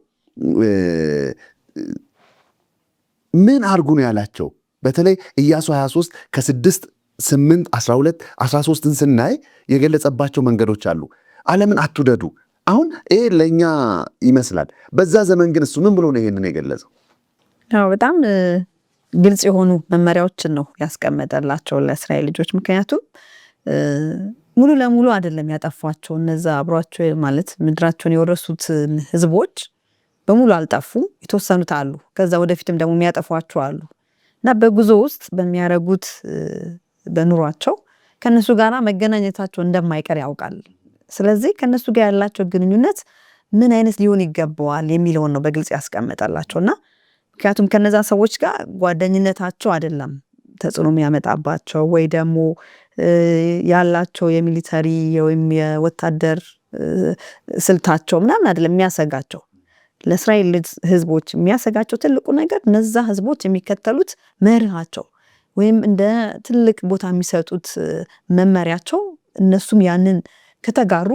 ምን አርጉ ነው ያላቸው? በተለይ ኢያሱ 23 ከ6 8 12 13ን ስናይ የገለጸባቸው መንገዶች አሉ። ዓለምን አትውደዱ። አሁን ይሄ ለእኛ ይመስላል። በዛ ዘመን ግን እሱ ምን ብሎ ነው ይሄንን የገለጸው? በጣም ግልጽ የሆኑ መመሪያዎችን ነው ያስቀመጠላቸው ለእስራኤል ልጆች። ምክንያቱም ሙሉ ለሙሉ አይደለም ያጠፏቸው። እነዛ አብሯቸው ማለት ምድራቸውን የወረሱት ህዝቦች በሙሉ አልጠፉም። የተወሰኑት አሉ። ከዛ ወደፊትም ደግሞ የሚያጠፏቸው አሉ እና በጉዞ ውስጥ በሚያረጉት በኑሯቸው ከነሱ ጋር መገናኘታቸው እንደማይቀር ያውቃል። ስለዚህ ከነሱ ጋር ያላቸው ግንኙነት ምን አይነት ሊሆን ይገባዋል የሚለውን ነው በግልጽ ያስቀመጠላቸውና ምክንያቱም ከነዛ ሰዎች ጋር ጓደኝነታቸው አይደለም ተጽዕኖ የሚያመጣባቸው ወይ ደግሞ ያላቸው የሚሊተሪ ወይም የወታደር ስልታቸው ምናምን አይደለም የሚያሰጋቸው። ለእስራኤል ህዝቦች የሚያሰጋቸው ትልቁ ነገር እነዛ ህዝቦች የሚከተሉት መርሃቸው ወይም እንደ ትልቅ ቦታ የሚሰጡት መመሪያቸው እነሱም ያንን ከተጋሩ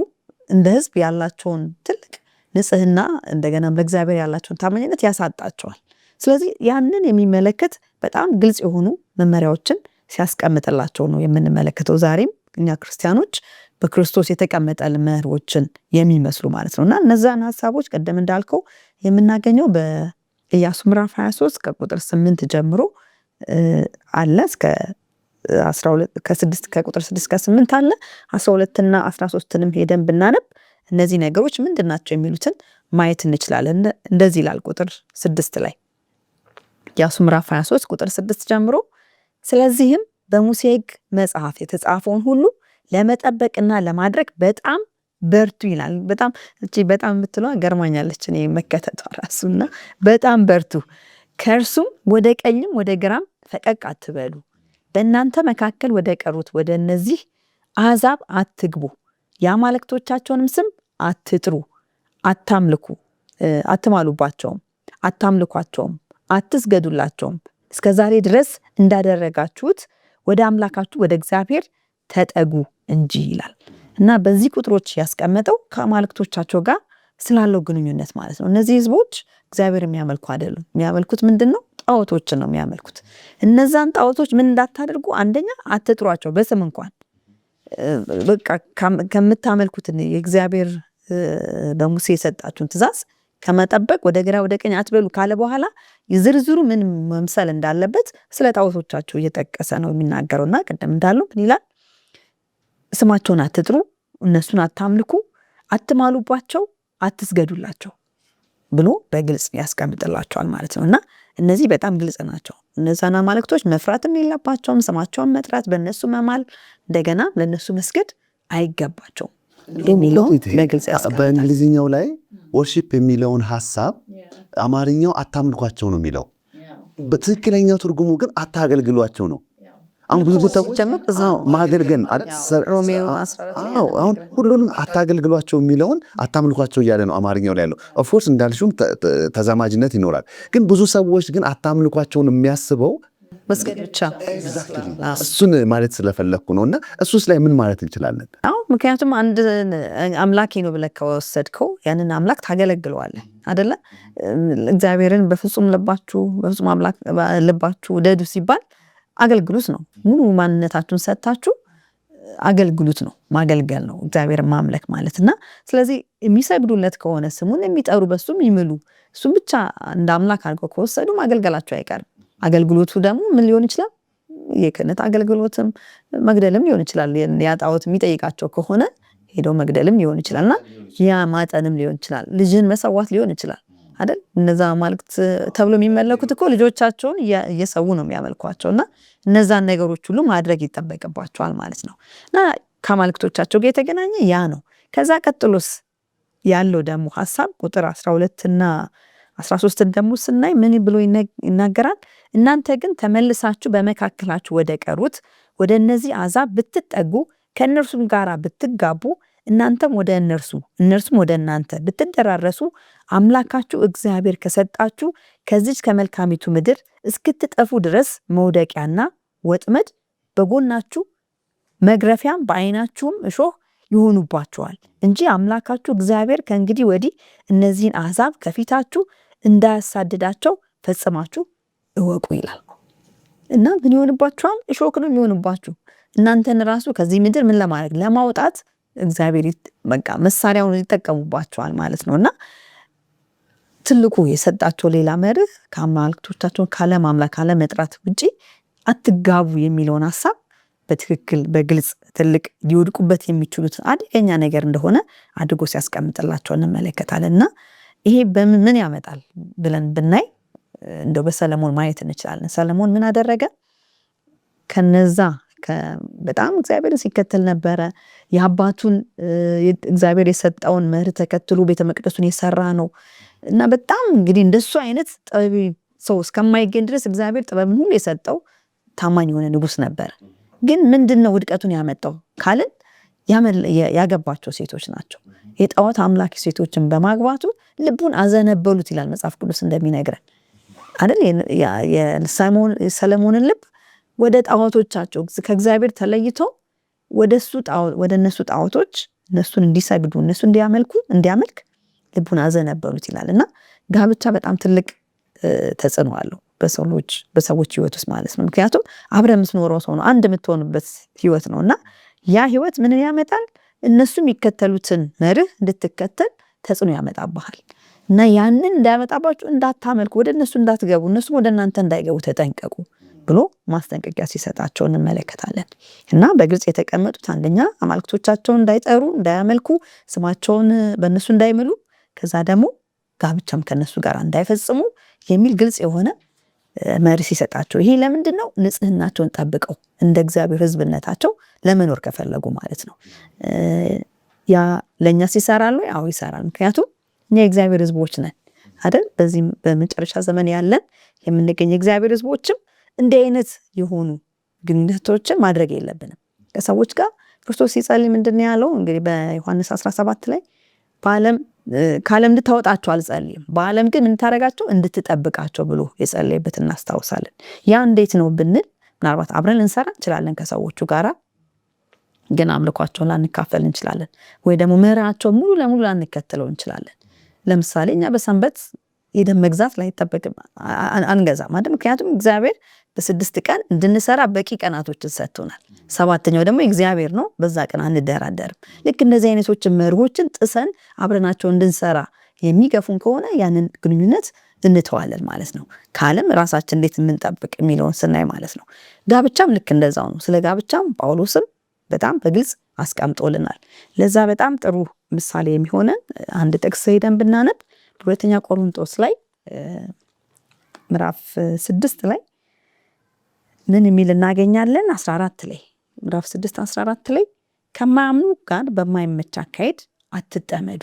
እንደ ህዝብ ያላቸውን ትልቅ ንጽህና እንደገናም ለእግዚአብሔር ያላቸውን ታማኝነት ያሳጣቸዋል። ስለዚህ ያንን የሚመለከት በጣም ግልጽ የሆኑ መመሪያዎችን ሲያስቀምጥላቸው ነው የምንመለከተው። ዛሬም እኛ ክርስቲያኖች በክርስቶስ የተቀመጠልን መርሆችን የሚመስሉ ማለት ነው እና እነዛን ሀሳቦች ቀደም እንዳልከው የምናገኘው በኢያሱ ምዕራፍ 23 ከቁጥር 8 ጀምሮ አለ እስከ 12 ከቁጥር 6 እስከ 8 አለ። 12 እና 13ንም ሄደን ብናነብ እነዚህ ነገሮች ምንድናቸው የሚሉትን ማየት እንችላለን። እንደዚህ ይላል ቁጥር 6 ላይ ኢያሱ ምዕራፍ 23 ቁጥር 6 ጀምሮ ስለዚህም በሙሴ ሕግ መጽሐፍ የተጻፈውን ሁሉ ለመጠበቅና ለማድረግ በጣም በርቱ ይላል። በጣም የምትለዋ ገርማኛለች እኔ መከተቷ ራሱና በጣም በርቱ፣ ከእርሱም ወደ ቀኝም ወደ ግራም ፈቀቅ አትበሉ፣ በእናንተ መካከል ወደ ቀሩት ወደ እነዚህ አሕዛብ አትግቡ፣ የአማልክቶቻቸውንም ስም አትጥሩ፣ አትማሉባቸውም፣ አታምልኳቸውም፣ አትስገዱላቸውም እስከ ዛሬ ድረስ እንዳደረጋችሁት ወደ አምላካችሁ ወደ እግዚአብሔር ተጠጉ እንጂ ይላል እና በዚህ ቁጥሮች ያስቀመጠው ከአማልክቶቻቸው ጋር ስላለው ግንኙነት ማለት ነው። እነዚህ ህዝቦች እግዚአብሔር የሚያመልኩ አይደሉም። የሚያመልኩት ምንድነው? ጣዖቶችን ነው የሚያመልኩት። እነዛን ጣዖቶች ምን እንዳታደርጉ፣ አንደኛ አትጥሯቸው በስም እንኳን በቃ ከምታመልኩት የእግዚአብሔር በሙሴ የሰጣችሁን ትእዛዝ ከመጠበቅ ወደ ግራ ወደ ቀኝ አትበሉ ካለ በኋላ ዝርዝሩ ምን መምሰል እንዳለበት ስለ ጣዖቶቻቸው እየጠቀሰ ነው የሚናገረውና ቀደም እንዳለው ምን ይላል? ስማቸውን አትጥሩ፣ እነሱን አታምልኩ፣ አትማሉባቸው፣ አትስገዱላቸው ብሎ በግልጽ ያስቀምጥላቸዋል ማለት ነው። እና እነዚህ በጣም ግልጽ ናቸው። እነዛን አማልክቶች መፍራትም የለባቸውም። ስማቸውን መጥራት፣ በእነሱ መማል፣ እንደገና ለእነሱ መስገድ አይገባቸውም የሚለው በግልጽ ያስቀምጣል። በእንግሊዝኛው ላይ ወርሺፕ የሚለውን ሀሳብ አማርኛው አታምልኳቸው ነው የሚለው። በትክክለኛው ትርጉሙ ግን አታገልግሏቸው ነው። አሁን ብዙ ሰዎች ማገልገል አሁን ሁሉንም አታገልግሏቸው የሚለውን አታምልኳቸው እያለ ነው አማርኛው ላይ ያለው። ኦፍኮርስ እንዳልሽውም ተዛማጅነት ይኖራል። ግን ብዙ ሰዎች ግን አታምልኳቸውን የሚያስበው መስገድ ብቻ እሱን ማለት ስለፈለግኩ ነው። እና እሱስ ላይ ምን ማለት እንችላለን? ምክንያቱም አንድ አምላኬ ነው ብለህ ከወሰድከው ያንን አምላክ ታገለግለዋለህ አይደለ? እግዚአብሔርን በፍጹም ልባችሁ ውደዱ ሲባል አገልግሎት ነው። ሙሉ ማንነታችሁን ሰጥታችሁ አገልግሎት ነው፣ ማገልገል ነው እግዚአብሔር ማምለክ ማለት እና ስለዚህ የሚሰግዱለት ከሆነ ስሙን የሚጠሩ በሱም ይምሉ እሱም ብቻ እንደ አምላክ አድርገው ከወሰዱ ማገልገላቸው አይቀርም። አገልግሎቱ ደግሞ ምን ሊሆን ይችላል? የክህነት አገልግሎትም መግደልም ሊሆን ይችላል። ያ ጣዖት የሚጠይቃቸው ከሆነ ሄደው መግደልም ሊሆን ይችላልና ያ ማጠንም ሊሆን ይችላል። ልጅን መሰዋት ሊሆን ይችላል አይደል? እነዛ አማልክት ተብሎ የሚመለኩት እኮ ልጆቻቸውን እየሰዉ ነው የሚያመልኳቸውና እነዛን ነገሮች ሁሉ ማድረግ ይጠበቅባቸዋል ማለት ነው። እና ከአማልክቶቻቸው ጋር የተገናኘ ያ ነው። ከዛ ቀጥሎስ ያለው ደግሞ ሐሳብ ቁጥር 12 እና 13 ደግሞ ስናይ ምን ብሎ ይናገራል? እናንተ ግን ተመልሳችሁ በመካከላችሁ ወደ ቀሩት ወደ እነዚህ አሕዛብ ብትጠጉ ከእነርሱም ጋር ብትጋቡ እናንተም ወደ እነርሱም ወደ እናንተ ብትደራረሱ አምላካችሁ እግዚአብሔር ከሰጣችሁ ከዚች ከመልካሚቱ ምድር እስክትጠፉ ድረስ መውደቂያና ወጥመድ በጎናችሁ መግረፊያም በዓይናችሁም እሾህ ይሆኑባችኋል እንጂ አምላካችሁ እግዚአብሔር ከእንግዲህ ወዲህ እነዚህን አሕዛብ ከፊታችሁ እንዳያሳድዳቸው ፈጽማችሁ እወቁ ይላል። እና ምን ይሆንባችኋል? እሾህ ነው የሚሆንባችሁ። እናንተን ራሱ ከዚህ ምድር ምን ለማድረግ ለማውጣት እግዚአብሔር በቃ መሳሪያውን ይጠቀሙባቸዋል ማለት ነው። እና ትልቁ የሰጣቸው ሌላ መርህ ከአማልክቶቻቸውን ካለማምለክ ካለመጥራት ውጪ አትጋቡ የሚለውን ሐሳብ በትክክል በግልጽ ትልቅ ሊወድቁበት የሚችሉት አደገኛ ነገር እንደሆነ አድርጎ ሲያስቀምጥላቸው እንመለከታለን። እና ይሄ በምን ያመጣል ብለን ብናይ እንደው በሰለሞን ማየት እንችላለን። ሰለሞን ምን አደረገ? ከነዛ በጣም እግዚአብሔርን ሲከተል ነበረ። የአባቱን እግዚአብሔር የሰጠውን መርህ ተከትሎ ቤተ መቅደሱን የሰራ ነው እና በጣም እንግዲህ እንደሱ አይነት ጥበብ ሰው እስከማይገኝ ድረስ እግዚአብሔር ጥበብን ሁሉ የሰጠው ታማኝ የሆነ ንጉስ ነበር። ግን ምንድነው ውድቀቱን ያመጣው ካልን ያገባቸው ሴቶች ናቸው። የጣዖት አምላኪ ሴቶችን በማግባቱ ልቡን አዘነበሉት ይላል መጽሐፍ ቅዱስ እንደሚነግረን አይደል? የሰለሞንን ልብ ወደ ጣዖቶቻቸው ከእግዚአብሔር ተለይቶ ወደ እነሱ ጣዖቶች እነሱን እንዲሰግዱ እነሱ እንዲያመልክ ልቡን አዘነበሉት ይላል። እና ጋብቻ በጣም ትልቅ ተጽዕኖ አለው በሰዎች ህይወት ውስጥ ማለት ነው። ምክንያቱም አብረ የምትኖረው ሰው ነው፣ አንድ የምትሆንበት ህይወት ነው። እና ያ ህይወት ምንን ያመጣል? እነሱ የሚከተሉትን መርህ እንድትከተል ተጽዕኖ ያመጣብሃል። እና ያንን እንዳያመጣባችሁ እንዳታመልኩ፣ ወደ እነሱ እንዳትገቡ፣ እነሱም ወደ እናንተ እንዳይገቡ ተጠንቀቁ ብሎ ማስጠንቀቂያ ሲሰጣቸው እንመለከታለን። እና በግልጽ የተቀመጡት አንደኛ አማልክቶቻቸውን እንዳይጠሩ እንዳያመልኩ፣ ስማቸውን በእነሱ እንዳይምሉ፣ ከዛ ደግሞ ጋብቻም ከነሱ ጋር እንዳይፈጽሙ የሚል ግልጽ የሆነ መርህ ሲሰጣቸው፣ ይሄ ለምንድን ነው? ንጽህናቸውን ጠብቀው እንደ እግዚአብሔር ህዝብነታቸው ለመኖር ከፈለጉ ማለት ነው። ያ ለእኛ ሲሰራሉ? አዎ ይሰራል። ምክንያቱም እኛ የእግዚአብሔር ህዝቦች ነን አይደል? በዚህም በመጨረሻ ዘመን ያለን የምንገኝ የእግዚአብሔር ህዝቦችም እንዲህ አይነት የሆኑ ግንኙነቶችን ማድረግ የለብንም ከሰዎች ጋር። ክርስቶስ ሲጸልይ ምንድን ያለው? እንግዲህ በዮሐንስ 17 ላይ ከዓለም እንድታወጣቸው አልጸልይም፣ በዓለም ግን እንድታረጋቸው እንድትጠብቃቸው ብሎ የጸለየበት እናስታውሳለን። ያ እንዴት ነው ብንል ምናልባት አብረን ልንሰራ እንችላለን ከሰዎቹ ጋራ፣ ግን አምልኳቸውን ላንካፈል እንችላለን፣ ወይ ደግሞ ምህራቸውን ሙሉ ለሙሉ ላንከተለው እንችላለን። ለምሳሌ እኛ በሰንበት የደም መግዛት ላይ ተጠበቅም አንገዛም አይደል? ምክንያቱም እግዚአብሔር በ6 ቀን እንድንሰራ በቂ ቀናቶችን ሰጥቶናል። 7ኛው ደግሞ እግዚአብሔር ነው፣ በዛ ቀን አንደራደርም። ልክ እንደዚህ አይነቶችን መርሆችን ጥሰን አብረናቸው እንድንሰራ የሚገፉን ከሆነ ያንን ግንኙነት እንተዋለን ማለት ነው። ከዓለም ራሳችን እንዴት የምንጠብቅ የሚለውን ስናይ ማለት ነው። ጋብቻም ልክ እንደዛው ነው። ስለ ጋብቻም ጳውሎስም በጣም በግልጽ አስቀምጦልናል። ለዛ በጣም ጥሩ ምሳሌ የሚሆነን አንድ ጥቅስ ሄደን ብናነብ በሁለተኛ ቆሮንቶስ ላይ ምዕራፍ 6 ላይ ምን የሚል እናገኛለን? 14 ላይ ምዕራፍ 6 14 ላይ ከማያምኑ ጋር በማይመች አካሄድ አትጠመዱ።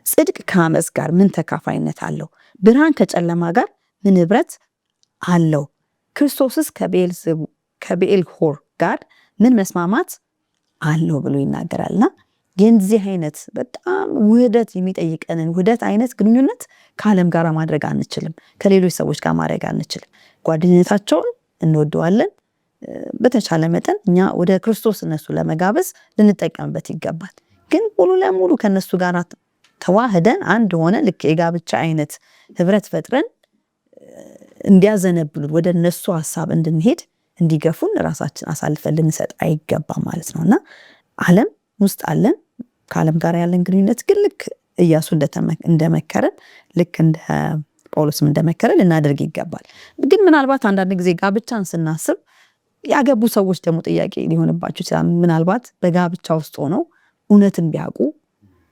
ጽድቅ ከአመፅ ጋር ምን ተካፋይነት አለው? ብርሃን ከጨለማ ጋር ምን ህብረት አለው? ክርስቶስስ ከብዔልሖር ጋር ምን መስማማት አለው ብሎ ይናገራልና የዚህ አይነት በጣም ውህደት የሚጠይቀንን ውህደት አይነት ግንኙነት ከዓለም ጋር ማድረግ አንችልም፣ ከሌሎች ሰዎች ጋር ማድረግ አንችልም። ጓደኝነታቸውን እንወደዋለን። በተቻለ መጠን እኛ ወደ ክርስቶስ እነሱ ለመጋበዝ ልንጠቀምበት ይገባል። ግን ሙሉ ለሙሉ ከነሱ ጋር ተዋህደን አንድ ሆነ ልክ የጋብቻ አይነት ህብረት ፈጥረን እንዲያዘነብሉ ወደ እነሱ ሀሳብ እንድንሄድ እንዲገፉን ራሳችን አሳልፈን ልንሰጥ አይገባም ማለት ነውና ዓለም ውስጥ አለን። ከዓለም ጋር ያለን ግንኙነት ግን ልክ ኢያሱ እንደመከረን ልክ እንደ ጳውሎስም እንደመከረን ልናደርግ ይገባል። ግን ምናልባት አንዳንድ ጊዜ ጋብቻን ስናስብ ያገቡ ሰዎች ደግሞ ጥያቄ ሊሆንባቸው ይችላል። ምናልባት በጋብቻ ውስጥ ሆነው እውነትን ቢያውቁ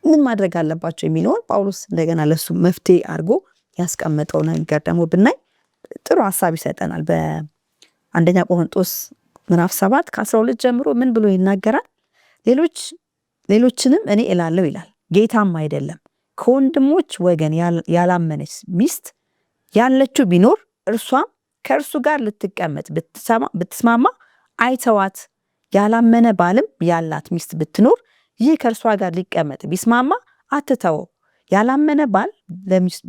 ምን ማድረግ አለባቸው የሚለውን ጳውሎስ እንደገና ለሱ መፍትሄ አድርጎ ያስቀመጠው ነገር ደግሞ ብናይ ጥሩ ሀሳብ ይሰጠናል። በአንደኛ ቆሮንቶስ ምዕራፍ 7 ከ12 ጀምሮ ምን ብሎ ይናገራል? ሌሎችንም እኔ እላለሁ ይላል፣ ጌታም አይደለም ከወንድሞች ወገን ያላመነች ሚስት ያለችው ቢኖር እርሷም ከእርሱ ጋር ልትቀመጥ ብትስማማ አይተዋት። ያላመነ ባልም ያላት ሚስት ብትኖር ይህ ከእርሷ ጋር ሊቀመጥ ቢስማማ አትተወው። ያላመነ ባል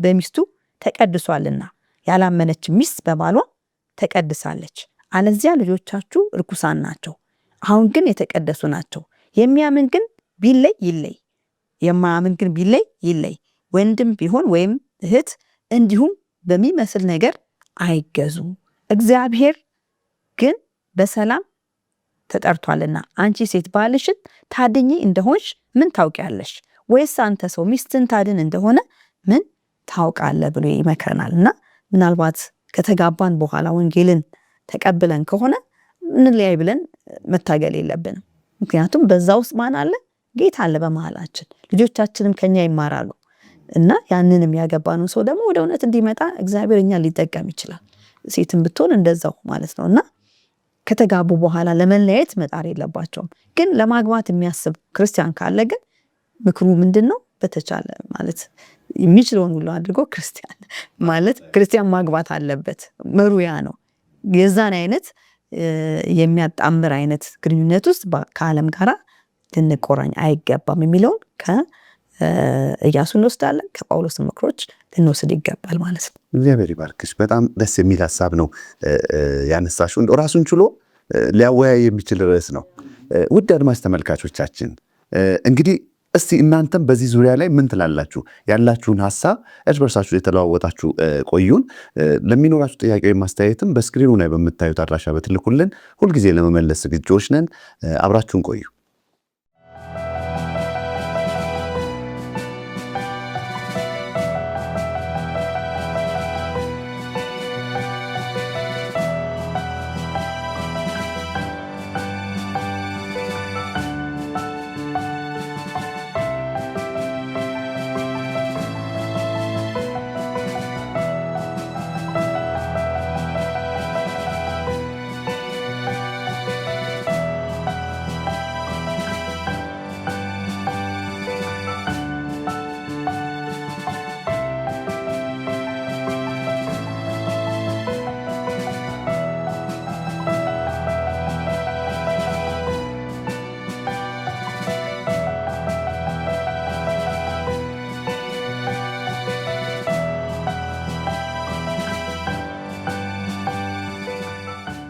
በሚስቱ ተቀድሷልና ያላመነች ሚስት በባሏ ተቀድሳለች። አለዚያ ልጆቻችሁ ርኩሳን ናቸው፣ አሁን ግን የተቀደሱ ናቸው። የሚያምን ግን ቢለይ ይለይ፣ የማያምን ግን ቢለይ ይለይ። ወንድም ቢሆን ወይም እህት እንዲሁም በሚመስል ነገር አይገዙ። እግዚአብሔር ግን በሰላም ተጠርቷልና። አንቺ ሴት ባልሽን ታድኚ እንደሆንሽ ምን ታውቂያለሽ? ወይስ አንተ ሰው ሚስትን ታድን እንደሆነ ምን ታውቃለህ ብሎ ይመክረናልና ምናልባት ከተጋባን በኋላ ወንጌልን ተቀብለን ከሆነ እንለያይ ብለን መታገል የለብንም። ምክንያቱም በዛ ውስጥ ማን አለ? ጌታ አለ በመሃላችን። ልጆቻችንም ከኛ ይማራሉ እና ያንንም ያገባነው ሰው ደግሞ ወደ እውነት እንዲመጣ እግዚአብሔር እኛን ሊጠቀም ይችላል። ሴትም ብትሆን እንደዛው ማለት ነውና ከተጋቡ በኋላ ለመለያየት መጣር የለባቸውም። ግን ለማግባት የሚያስብ ክርስቲያን ካለ ግን ምክሩ ምንድነው? በተቻለ ማለት የሚችለውን ሁሉ አድርጎ ክርስቲያን ማግባት አለበት። መሩያ ነው። የዛን አይነት የሚያጣምር አይነት ግንኙነት ውስጥ ከዓለም ጋር ልንቆራኝ አይገባም የሚለውን ከኢያሱ እንወስዳለን። ከጳውሎስ ምክሮች ልንወስድ ይገባል ማለት ነው። እግዚአብሔር ይባርክሽ። በጣም ደስ የሚል ሀሳብ ነው ያነሳሽው። እንደው ራሱን ችሎ ሊያወያይ የሚችል ርዕስ ነው። ውድ አድማጭ ተመልካቾቻችን እንግዲህ እስቲ እናንተም በዚህ ዙሪያ ላይ ምን ትላላችሁ? ያላችሁን ሀሳብ እርስ በርሳችሁ የተለዋወጣችሁ ቆዩን። ለሚኖራችሁ ጥያቄ ወይም ማስተያየትም በስክሪኑ ላይ በምታዩት አድራሻ በትልኩልን ሁልጊዜ ለመመለስ ዝግጆች ነን። አብራችሁን ቆዩ።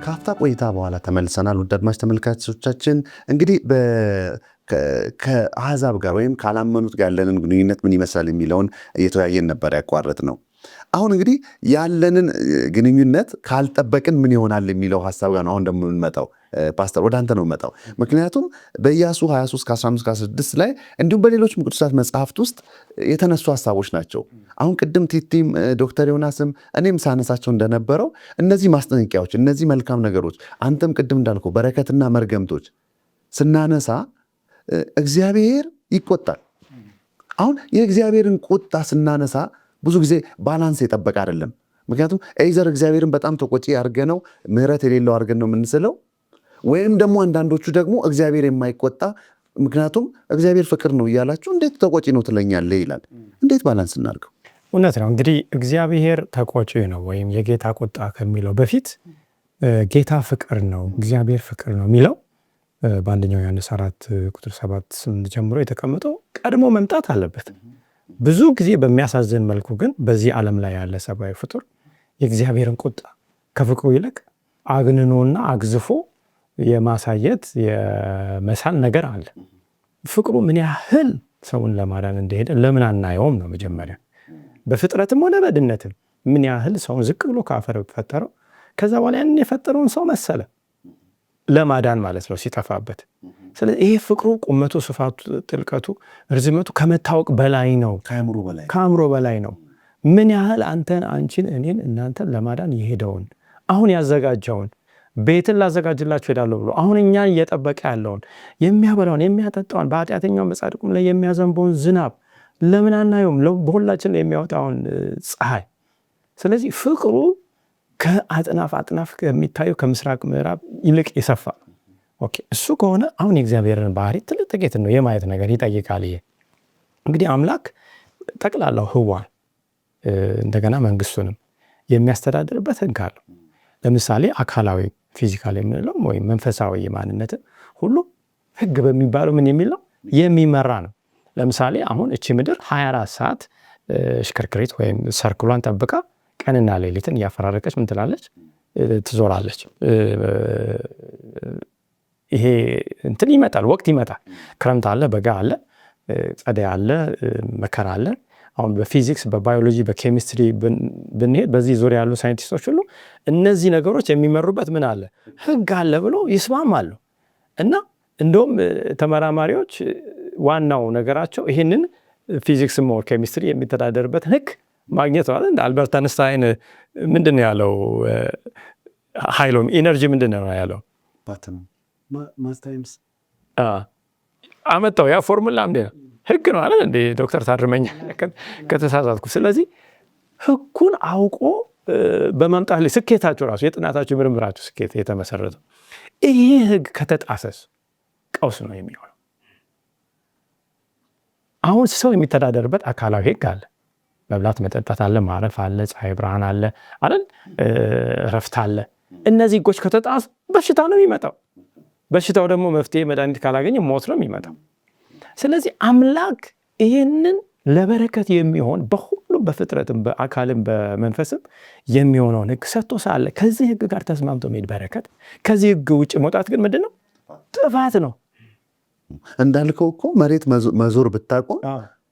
ከአፍታ ቆይታ በኋላ ተመልሰናል። ውድ አድማጭ ተመልካቾቻችን እንግዲህ ከአሕዛብ ጋር ወይም ካላመኑት ጋር ያለንን ግንኙነት ምን ይመስላል የሚለውን እየተወያየን ነበር ያቋረጥ ነው። አሁን እንግዲህ ያለንን ግንኙነት ካልጠበቅን ምን ይሆናል የሚለው ሀሳብ ጋር ነው አሁን ደግሞ የምንመጣው። ፓስተር ወደ አንተ ነው የምመጣው። ምክንያቱም በኢያሱ 23:15-16 ላይ እንዲሁም በሌሎች ቅዱሳት መጽሐፍት ውስጥ የተነሱ ሀሳቦች ናቸው። አሁን ቅድም ቲቲም ዶክተር ዮናስም እኔም ሳነሳቸው እንደነበረው እነዚህ ማስጠንቀቂያዎች፣ እነዚህ መልካም ነገሮች አንተም ቅድም እንዳልከው በረከትና መርገምቶች ስናነሳ እግዚአብሔር ይቆጣል። አሁን የእግዚአብሔርን ቁጣ ስናነሳ ብዙ ጊዜ ባላንስ የጠበቀ አይደለም። ምክንያቱም ኤይዘር እግዚአብሔርን በጣም ተቆጪ አድርገን ነው ምሕረት የሌለው አድርገን ነው የምንስለው፣ ወይም ደግሞ አንዳንዶቹ ደግሞ እግዚአብሔር የማይቆጣ ምክንያቱም እግዚአብሔር ፍቅር ነው እያላችሁ እንዴት ተቆጪ ነው ትለኛለህ ይላል። እንዴት ባላንስ እናድርገው? እውነት ነው። እንግዲህ እግዚአብሔር ተቆጪ ነው ወይም የጌታ ቁጣ ከሚለው በፊት ጌታ ፍቅር ነው፣ እግዚአብሔር ፍቅር ነው የሚለው በአንደኛው ዮሐንስ 4:7-8 ጀምሮ የተቀመጠው ቀድሞ መምጣት አለበት። ብዙ ጊዜ በሚያሳዝን መልኩ ግን በዚህ ዓለም ላይ ያለ ሰብአዊ ፍጡር የእግዚአብሔርን ቁጣ ከፍቅሩ ይልቅ አግንኖና አግዝፎ የማሳየት የመሳል ነገር አለ። ፍቅሩ ምን ያህል ሰውን ለማዳን እንደሄደ ለምን አናየውም ነው መጀመሪያ። በፍጥረትም ሆነ በድነትም ምን ያህል ሰውን ዝቅ ብሎ ከአፈር ፈጠረው፣ ከዛ በኋላ ያንን የፈጠረውን ሰው መሰለ ለማዳን ማለት ነው ሲጠፋበት። ስለዚህ ይሄ ፍቅሩ ቁመቱ፣ ስፋቱ፣ ጥልቀቱ፣ ርዝመቱ ከመታወቅ በላይ ነው፣ ከአእምሮ በላይ ነው። ምን ያህል አንተን፣ አንቺን፣ እኔን፣ እናንተን ለማዳን የሄደውን አሁን ያዘጋጀውን ቤትን ላዘጋጅላችሁ ሄዳለሁ ብሎ አሁን እኛን እየጠበቀ ያለውን የሚያበላውን የሚያጠጣውን በኃጢአተኛው በጻድቁም ላይ የሚያዘንበውን ዝናብ ለምን አናየውም? በሁላችን ላይ የሚያወጣውን ፀሐይ። ስለዚህ ፍቅሩ ከአጥናፍ አጥናፍ የሚታየው ከምስራቅ ምዕራብ ይልቅ የሰፋ። ኦኬ፣ እሱ ከሆነ አሁን የእግዚአብሔርን ባህሪ ትልቅ ጥቂት ነው የማየት ነገር ይጠይቃል። ይሄ እንግዲህ አምላክ ጠቅላላው ህዋን እንደገና መንግስቱንም የሚያስተዳድርበት ህግ አለው። ለምሳሌ አካላዊ ፊዚካል የምንለው ወይም መንፈሳዊ ማንነትን ሁሉ ህግ በሚባለው ምን የሚል ነው የሚመራ ነው። ለምሳሌ አሁን እቺ ምድር 24 ሰዓት ሽክርክሪት ወይም ሰርክሏን ጠብቃ ቀንና ሌሊትን እያፈራረቀች ምን ትላለች? ትዞራለች። ይሄ እንትን ይመጣል፣ ወቅት ይመጣል። ክረምት አለ፣ በጋ አለ፣ ጸደይ አለ፣ መከራ አለ። አሁን በፊዚክስ በባዮሎጂ በኬሚስትሪ ብንሄድ በዚህ ዙሪያ ያሉ ሳይንቲስቶች ሁሉ እነዚህ ነገሮች የሚመሩበት ምን አለ ህግ አለ ብሎ ይስማማሉ። እና እንደውም ተመራማሪዎች ዋናው ነገራቸው ይህንን ፊዚክስ ሞር ኬሚስትሪ የሚተዳደርበት ህግ ማግኘት ማለት እንደ አልበርት አንስታይን ምንድን ነው ያለው? ኃይል ኢነርጂ ምንድን ነው ያለው? አመጣው ያ ፎርሙላ እንዴ ነው ህግ ነው አለ እንዴ ዶክተር ታድርመኛ ከተሳሳትኩ። ስለዚህ ህጉን አውቆ በመምጣት ላይ ስኬታቸው ራሱ የጥናታቸው ምርምራቸው ስኬት የተመሰረተው ይሄ ህግ ከተጣሰስ ቀውስ ነው የሚሆነው። አሁን ሰው የሚተዳደርበት አካላዊ ህግ አለ። መብላት መጠጣት አለ፣ ማረፍ አለ፣ ፀሐይ ብርሃን አለ አይደል? እረፍት አለ። እነዚህ ህጎች ከተጣሱ በሽታ ነው የሚመጣው። በሽታው ደግሞ መፍትሄ መድኃኒት ካላገኘ ሞት ነው የሚመጣው። ስለዚህ አምላክ ይህንን ለበረከት የሚሆን በሁሉም በፍጥረትም በአካልም በመንፈስም የሚሆነውን ህግ ሰጥቶ ሳለ ከዚህ ህግ ጋር ተስማምቶ መሄድ በረከት፣ ከዚህ ህግ ውጭ መውጣት ግን ምንድን ነው? ጥፋት ነው። እንዳልከው እኮ መሬት መዞር ብታቆም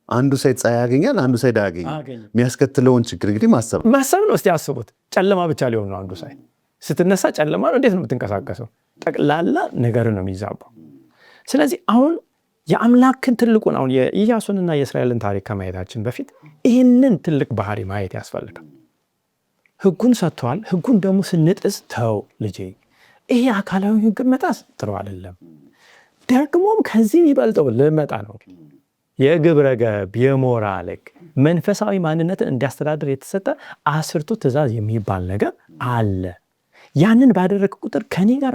አንዱ ሳይድ ፀሐይ ያገኛል፣ አንዱ ሳይድ አያገኝም። የሚያስከትለውን ችግር እንግዲህ ማሰብ ነው። እስቲ አስቡት፣ ጨለማ ብቻ ሊሆን ነው። አንዱ ሳይድ ስትነሳ ጨለማ ነው። እንዴት ነው የምትንቀሳቀሰው? ጠቅላላ ነገር ነው የሚዛባው። ስለዚህ አሁን የአምላክን ትልቁን አሁን የኢያሱንና የእስራኤልን ታሪክ ከማየታችን በፊት ይህንን ትልቅ ባህሪ ማየት ያስፈልጋል። ህጉን ሰጥተዋል። ህጉን ደግሞ ስንጥስ ተው ልጄ፣ ይሄ አካላዊ ህግን መጣስ ጥሩ አይደለም። ደግሞም ከዚህ የሚበልጠው ልመጣ ነው። የግብረ ገብ የሞራል ህግ መንፈሳዊ ማንነትን እንዲያስተዳድር የተሰጠ 10ቱ ትእዛዝ የሚባል ነገር አለ። ያንን ባደረግ ቁጥር ከኔ ጋር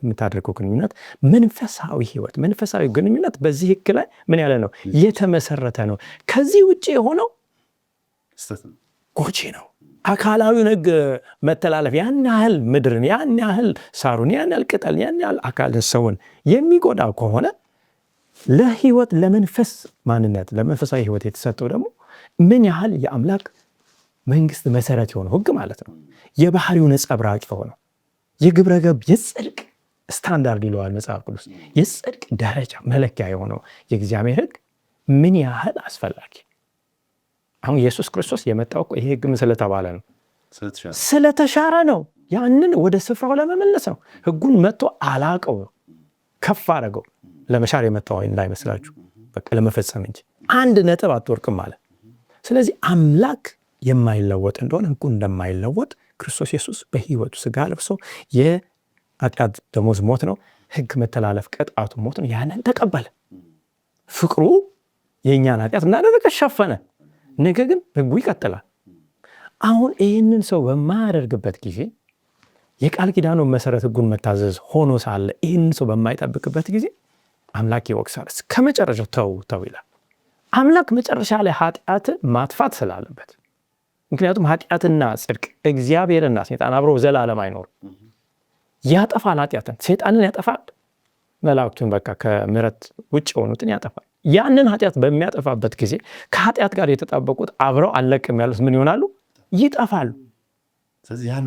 የምታደርገው ግንኙነት መንፈሳዊ ህይወት፣ መንፈሳዊ ግንኙነት በዚህ ህግ ላይ ምን ያለ ነው? የተመሰረተ ነው። ከዚህ ውጭ የሆነው ጎጂ ነው። አካላዊውን ህግ መተላለፍ ያን ያህል ምድርን፣ ያን ያህል ሳሩን፣ ያን ያህል ቅጠል፣ ያን ያህል አካልን ሰውን የሚጎዳ ከሆነ ለህይወት ለመንፈስ ማንነት ለመንፈሳዊ ህይወት የተሰጠው ደግሞ ምን ያህል የአምላክ መንግስት መሰረት የሆነው ህግ ማለት ነው። የባህሪው ነጸብራቅ የሆነው የግብረ ገብ የጽድቅ ስታንዳርድ ይለዋል መጽሐፍ ቅዱስ። የጽድቅ ደረጃ መለኪያ የሆነው የእግዚአብሔር ህግ ምን ያህል አስፈላጊ። አሁን ኢየሱስ ክርስቶስ የመጣው ይሄ ህግ ምን ስለተባለ ነው? ስለተሻረ ነው። ያንን ወደ ስፍራው ለመመለስ ነው። ህጉን መጥቶ አላቀው ከፍ አደረገው። ለመሻር የመጣው እንዳይመስላችሁ፣ በቃ ለመፈጸም እንጂ አንድ ነጥብ አትወርቅም ማለት። ስለዚህ አምላክ የማይለወጥ እንደሆነ ህጉ እንደማይለወጥ ክርስቶስ ኢየሱስ በህይወቱ ስጋ ለብሶ የኃጢአት ደሞዝ ሞት ነው፣ ህግ መተላለፍ ቅጣቱ ሞት ነው። ያንን ተቀበለ። ፍቅሩ የእኛን ኃጢአት እናደረገ ሸፈነ። ነገር ግን ህጉ ይቀጥላል። አሁን ይህንን ሰው በማያደርግበት ጊዜ የቃል ኪዳኑ መሰረት ህጉን መታዘዝ ሆኖ ሳለ ይህንን ሰው በማይጠብቅበት ጊዜ አምላክ ይወቅሳል። እስከ መጨረሻው ተው ይላል። አምላክ መጨረሻ ላይ ኃጢአትን ማጥፋት ስላለበት፣ ምክንያቱም ኃጢአትና ጽድቅ እግዚአብሔርና ሰይጣን አብረው ዘላለም አይኖርም። ያጠፋል። ኃጢአትን ሰይጣንን ያጠፋል። መላእክቱን በቃ ከምሕረት ውጭ የሆኑትን ያጠፋል። ያንን ኃጢአት በሚያጠፋበት ጊዜ ከኃጢአት ጋር የተጣበቁት አብረው አለቅም ያሉት ምን ይሆናሉ? ይጠፋሉ። ስለዚህ ያ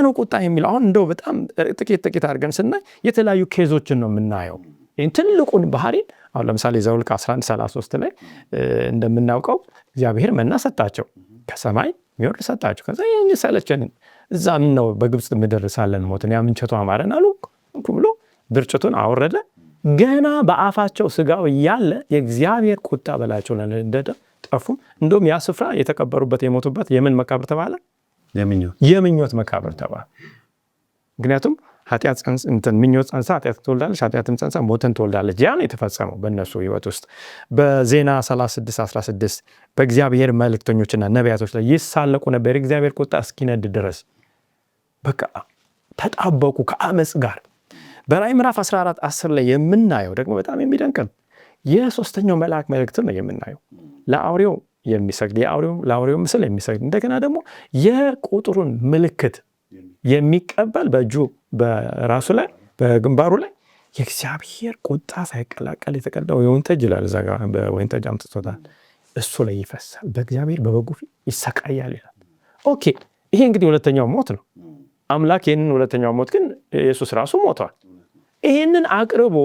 ነው ቁጣ የሚለው። አሁን እንደው በጣም ጥቂት አድርገን ስናይ የተለያዩ ኬዞችን ነው የምናየው። ይህን ትልቁን ባህሪን አሁን ለምሳሌ ዘኍልቍ 11:33 ላይ እንደምናውቀው እግዚአብሔር መና ሰጣቸው፣ ከሰማይ የሚወርድ ሰጣቸው። ከዛ ይህን ሰለቸንን እዛ ነው በግብፅ ምድር ሳለን ሞትን ያምንቸቱ አማረን አሉ ብሎ ድርጭቱን አወረደ። ገና በአፋቸው ስጋው እያለ የእግዚአብሔር ቁጣ በላቸው እንደደ ጠፉም። እንደውም ያ ስፍራ የተቀበሩበት የሞቱበት የምን መቃብር ተባለ? የምኞት መቃብር ተባለ። ምክንያቱም ምኞት ጸንሳ ኃጢአት ትወልዳለች፣ ኃጢአትም ጸንሳ ሞትን ትወልዳለች። ያ ነው የተፈጸመው በእነሱ ህይወት ውስጥ። በዜና 36:16 በእግዚአብሔር መልእክተኞችና ነቢያቶች ላይ ይሳለቁ ነበር የእግዚአብሔር ቁጣ እስኪነድ ድረስ። በቃ ተጣበቁ ከአመፅ ጋር። በራእይ ምዕራፍ 14:10 ላይ የምናየው ደግሞ በጣም የሚደንቅ ነው። የሶስተኛው መልአክ መልእክትን ነው የምናየው። ለአውሬው የሚሰግድ ለአውሬው ምስል የሚሰግድ እንደገና ደግሞ የቁጥሩን ምልክት የሚቀበል በእጁ በራሱ ላይ በግንባሩ ላይ የእግዚአብሔር ቁጣ ሳይቀላቀል የተቀዳው የወይን ጠጅ ይላል። እዛ ጋር በወይን ጠጅ አምጥቶታል። እሱ ላይ ይፈሳል፣ በእግዚአብሔር በበጉ ፊት ይሰቃያል ይላል። ኦኬ፣ ይሄ እንግዲህ ሁለተኛው ሞት ነው። አምላክ ይህንን ሁለተኛው ሞት ግን ኢየሱስ ራሱ ሞቷል። ይህንን አቅርቦ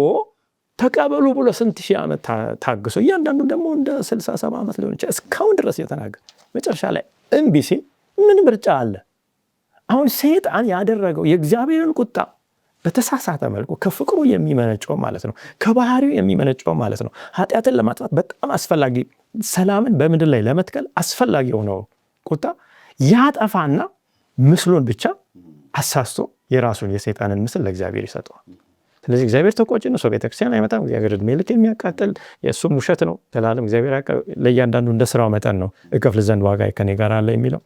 ተቀበሉ ብሎ ስንት ሺህ ዓመት ታግሶ እያንዳንዱ ደግሞ እንደ 60-70 ዓመት ሊሆን ይችላል እስካሁን ድረስ የተናገረ መጨረሻ ላይ እምቢ ሲል ምን ምርጫ አለ? አሁን ሰይጣን ያደረገው የእግዚአብሔርን ቁጣ በተሳሳተ መልኩ ከፍቅሩ የሚመነጨው ማለት ነው፣ ከባህሪው የሚመነጨው ማለት ነው። ኃጢአትን ለማጥፋት በጣም አስፈላጊ፣ ሰላምን በምድር ላይ ለመትከል አስፈላጊ የሆነው ቁጣ ያጠፋና ምስሉን ብቻ አሳስቶ የራሱን የሰይጣንን ምስል ለእግዚአብሔር ይሰጠዋል። ስለዚህ እግዚአብሔር ተቆጭ ነው። ሰው ቤተክርስቲያን አይመጣም። እግዚአብሔር ዕድሜ ልክ የሚያቃጥል የእሱም ውሸት ነው። ዘላለም እግዚአብሔር ለእያንዳንዱ እንደ ስራው መጠን ነው እከፍል ዘንድ ዋጋ ከኔ ጋር አለ የሚለው።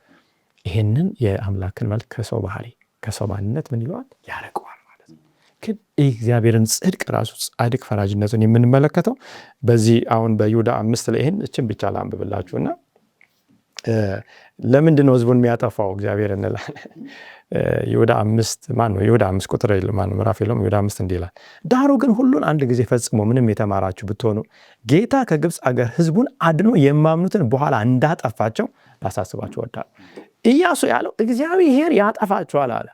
ይህንን የአምላክን መልክ ከሰው ባህሪ ከሰው ማንነት ምን ይለዋል? ያረቀዋል ማለት ነው። ግን እግዚአብሔርን ጽድቅ ራሱ ጻድቅ ፈራጅነቱን የምንመለከተው በዚህ አሁን በይሁዳ 5 ላይ ይህን እችን ብቻ ላንብብላችሁና ለምንድን ነው ህዝቡን የሚያጠፋው እግዚአብሔር እንላለን። ይሁዳ 5 ቁጥር ምዕራፍ የለውም። ይሁዳ 5 እንዲህ ይላል፣ ዳሩ ግን ሁሉን አንድ ጊዜ ፈጽሞ ምንም የተማራችሁ ብትሆኑ ጌታ ከግብፅ አገር ህዝቡን አድኖ የማምኑትን በኋላ እንዳጠፋቸው ላሳስባችሁ እወዳለሁ። ኢያሱ ያለው እግዚአብሔር ያጠፋቸዋል አለ።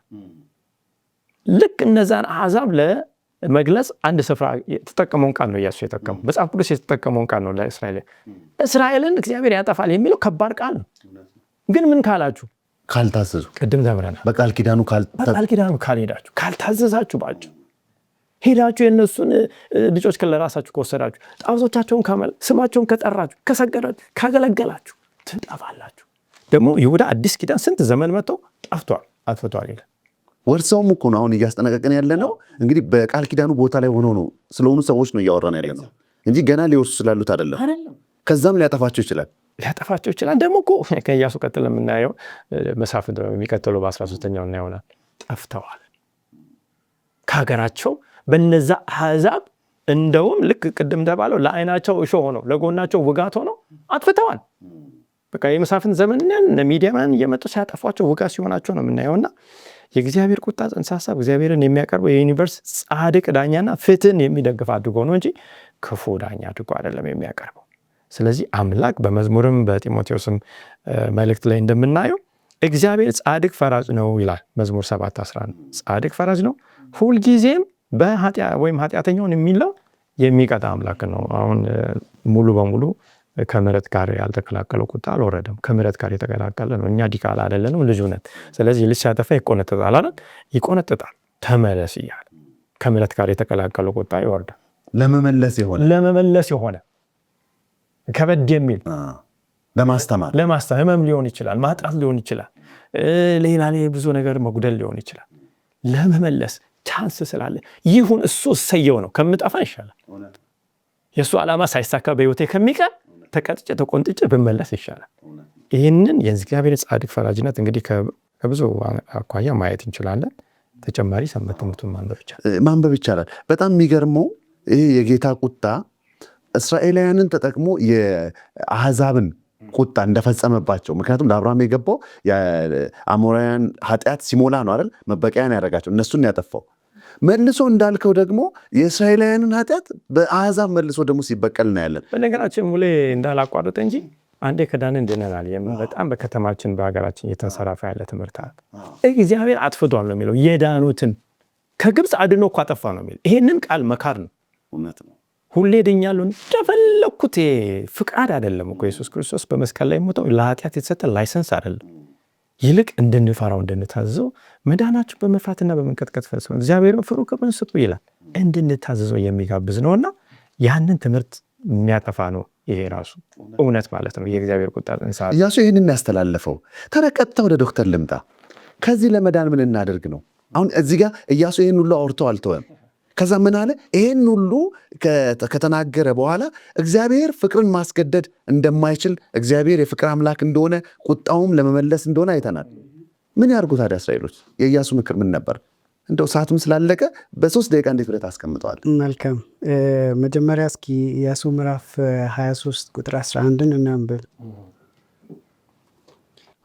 ልክ እነዛን አሕዛብ ለመግለጽ አንድ ስፍራ የተጠቀመውን ቃል ነው ኢያሱ የተጠቀመው። መጽሐፍ ቅዱስ የተጠቀመውን ቃል ነው እስራኤልን እግዚአብሔር ያጠፋል የሚለው ከባድ ቃል ነው። ግን ምን ካላችሁ ካልታዘዙ፣ ቅድም ተምረናል። በቃል ኪዳኑ ካልሄዳችሁ፣ ካልታዘዛችሁ፣ ባችሁ ሄዳችሁ የእነሱን ልጆች ለራሳችሁ ከወሰዳችሁ፣ ጣዖቶቻቸውን ስማቸውን ከጠራችሁ፣ ከሰገዳችሁ፣ ካገለገላችሁ ትጠፋላችሁ። ደግሞ ይሁዳ አዲስ ኪዳን ስንት ዘመን መጥተው ጠፍቷል፣ አጥፍቷል ይላል። ወርሰውም እኮ ነው አሁን እያስጠነቀቀን ያለ ነው። እንግዲህ በቃል ኪዳኑ ቦታ ላይ ሆኖ ነው ስለሆኑ ሰዎች ነው እያወራን ያለ ነው እንጂ ገና ሊወርሱ ስላሉት አይደለም። ከዛም ሊያጠፋቸው ይችላል። ደግሞ እኮ ከኢያሱ ቀጥል የምናየው መሳፍንት የሚቀጥለው በ13ኛው እናየውናል። ጠፍተዋል ከሀገራቸው በነዛ አሕዛብ። እንደውም ልክ ቅድም ተባለው ለዓይናቸው እሾህ ሆነው ለጎናቸው ውጋት ሆነው አጥፍተዋል። በቃ የመሳፍንት ዘመን ሚዲያማን እየመጡ ሲያጠፏቸው ውጋት ሲሆናቸው ነው የምናየውና የእግዚአብሔር ቁጣ ጽንሰ ሐሳብ እግዚአብሔርን የሚያቀርበው የዩኒቨርስ ጻድቅ ዳኛና ፍትህን የሚደግፍ አድርጎ ነው እንጂ ክፉ ዳኛ አድርጎ አይደለም የሚያቀርበው። ስለዚህ አምላክ በመዝሙርም በጢሞቴዎስም መልእክት ላይ እንደምናየው እግዚአብሔር ጻድቅ ፈራጅ ነው ይላል። መዝሙር 7:11 ጻድቅ ፈራጅ ነው፣ ሁልጊዜም ኃጢአተኛውን የሚለው የሚቀጣ አምላክ ነው። አሁን ሙሉ በሙሉ ከምሕረት ጋር ያልተቀላቀለው ቁጣ አልወረደም። ከምሕረት ጋር የተቀላቀለ ነው። እኛ ዲቃላ አይደለንም፣ ልጁ ነን። ስለዚህ ልጅ ሲያጠፋ ይቆነጥጣል አይደል? ይቆነጥጣል፣ ተመለስ እያለ። ከምሕረት ጋር የተቀላቀለው ቁጣ ይወርዳል። ለመመለስ የሆነ ከበድ የሚል ለማስተማር ህመም ሊሆን ይችላል፣ ማጣት ሊሆን ይችላል፣ ሌላ ብዙ ነገር መጉደል ሊሆን ይችላል። ለመመለስ ቻንስ ስላለ ይሁን እሱ እሰየው ነው። ከምጠፋ ይሻላል። የእሱ ዓላማ ሳይሳካ በህይወቴ ከሚቀር ተቀጥጬ ተቆንጥጬ ብመለስ ይሻላል። ይህንን የእግዚአብሔር ጻድቅ ፈራጅነት እንግዲህ ከብዙ አኳያ ማየት እንችላለን። ተጨማሪ ሰንበት ትምህርቱን ማንበብ ይቻላል። በጣም የሚገርመው ይህ የጌታ ቁጣ እስራኤላውያንን ተጠቅሞ የአሕዛብን ቁጣ እንደፈጸመባቸው። ምክንያቱም ለአብርሃም የገባው የአሞራውያን ኃጢአት ሲሞላ ነው አይደል? መበቀያን ያደረጋቸው እነሱን ያጠፋው። መልሶ እንዳልከው ደግሞ የእስራኤላውያንን ኃጢአት በአሕዛብ መልሶ ደግሞ ሲበቀል እናያለን። በነገራችን ሙሌ እንዳላቋረጠ እንጂ አንዴ ከዳንን ድነናል። በጣም በከተማችን በሀገራችን እየተንሰራፋ ያለ ትምህርት እግዚአብሔር አጥፍቷል ነው የሚለው። የዳኑትን ከግብፅ አድኖ እኮ አጠፋ ነው የሚለው። ይሄንን ቃል መካር ነው። እውነት ነው። ሁሌ ድኛለሁ እንደፈለኩት ፍቃድ አይደለም እኮ ኢየሱስ ክርስቶስ በመስቀል ላይ ሞተው ለኃጢአት የተሰጠ ላይሰንስ አይደለም። ይልቅ እንድንፈራው እንድንታዘዘው መዳናችሁ በመፍራትና በመንቀጥቀጥ ፈጽሙ፣ እግዚአብሔርን ፍሩ፣ ክብርን ስጡ ይላል። እንድንታዘዘው የሚጋብዝ ነውና ያንን ትምህርት የሚያጠፋ ነው። ይሄ ራሱ እውነት ማለት ነው። የእግዚአብሔር ቁጣ እንሳት ኢያሱ ይህንን ያስተላለፈው። ተረቀጥታ ወደ ዶክተር ልምጣ። ከዚህ ለመዳን ምን እናደርግ ነው? አሁን እዚህ ጋር ኢያሱ ይህን ሁሉ አውርቶ አልተወም። ከዛ ምን አለ? ይህን ሁሉ ከተናገረ በኋላ እግዚአብሔር ፍቅርን ማስገደድ እንደማይችል፣ እግዚአብሔር የፍቅር አምላክ እንደሆነ፣ ቁጣውም ለመመለስ እንደሆነ አይተናል። ምን ያርጉ ታዲያ እስራኤሎች? የኢያሱ ምክር ምን ነበር? እንደው ሰዓቱም ስላለቀ በ3 ደቂቃ እንዴት ብለህ ታስቀምጠዋል? መልካም። መጀመሪያ እስኪ ኢያሱ ምዕራፍ 23 ቁጥር 11 እናንብብ።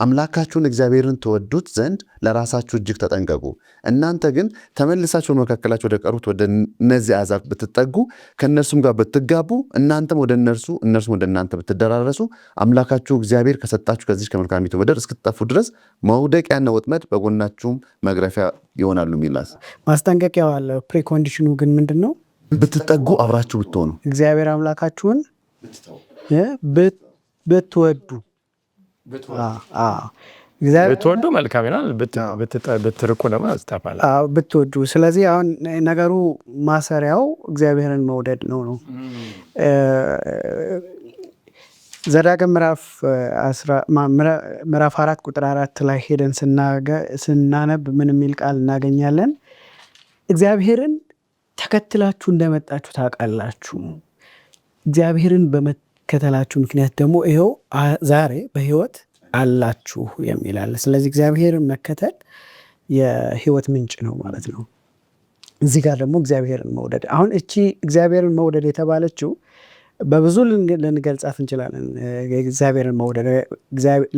አምላካችሁን እግዚአብሔርን ትወዱት ዘንድ ለራሳችሁ እጅግ ተጠንቀቁ። እናንተ ግን ተመልሳችሁ መካከላችሁ ወደ ቀሩት ወደ እነዚህ አሕዛብ ብትጠጉ፣ ከእነርሱም ጋር ብትጋቡ፣ እናንተም ወደ እነርሱ እነርሱም ወደ እናንተ ብትደራረሱ፣ አምላካችሁ እግዚአብሔር ከሰጣችሁ ከዚች ከመልካሚቱ ምድር እስክትጠፉ ድረስ መውደቂያና ወጥመድ በጎናችሁም መግረፊያ ይሆናሉ የሚላስ ማስጠንቀቂያው አለ። ፕሪኮንዲሽኑ ግን ምንድን ነው? ብትጠጉ፣ አብራችሁ ብትሆኑ፣ እግዚአብሔር አምላካችሁን ብትወዱ ብትወዱ መልካም ይሆናል፣ ብትርቁ ደግሞ ያስጠፋል። ብትወዱ። ስለዚህ አሁን ነገሩ ማሰሪያው እግዚአብሔርን መውደድ ነው። ዘዳግም ምዕራፍ 4 ቁጥር 4 ላይ ሄደን ስናነብ ምን የሚል ቃል እናገኛለን? እግዚአብሔርን ተከትላችሁ እንደመጣችሁ ታውቃላችሁ። እግዚአብሔርን በመከተላችሁ ምክንያት ደግሞ ይኸው ዛሬ በሕይወት አላችሁ የሚላል። ስለዚህ እግዚአብሔርን መከተል የሕይወት ምንጭ ነው ማለት ነው። እዚህ ጋር ደግሞ እግዚአብሔርን መውደድ። አሁን እቺ እግዚአብሔርን መውደድ የተባለችው በብዙ ልንገልጻት እንችላለን። እግዚአብሔርን መውደድ፣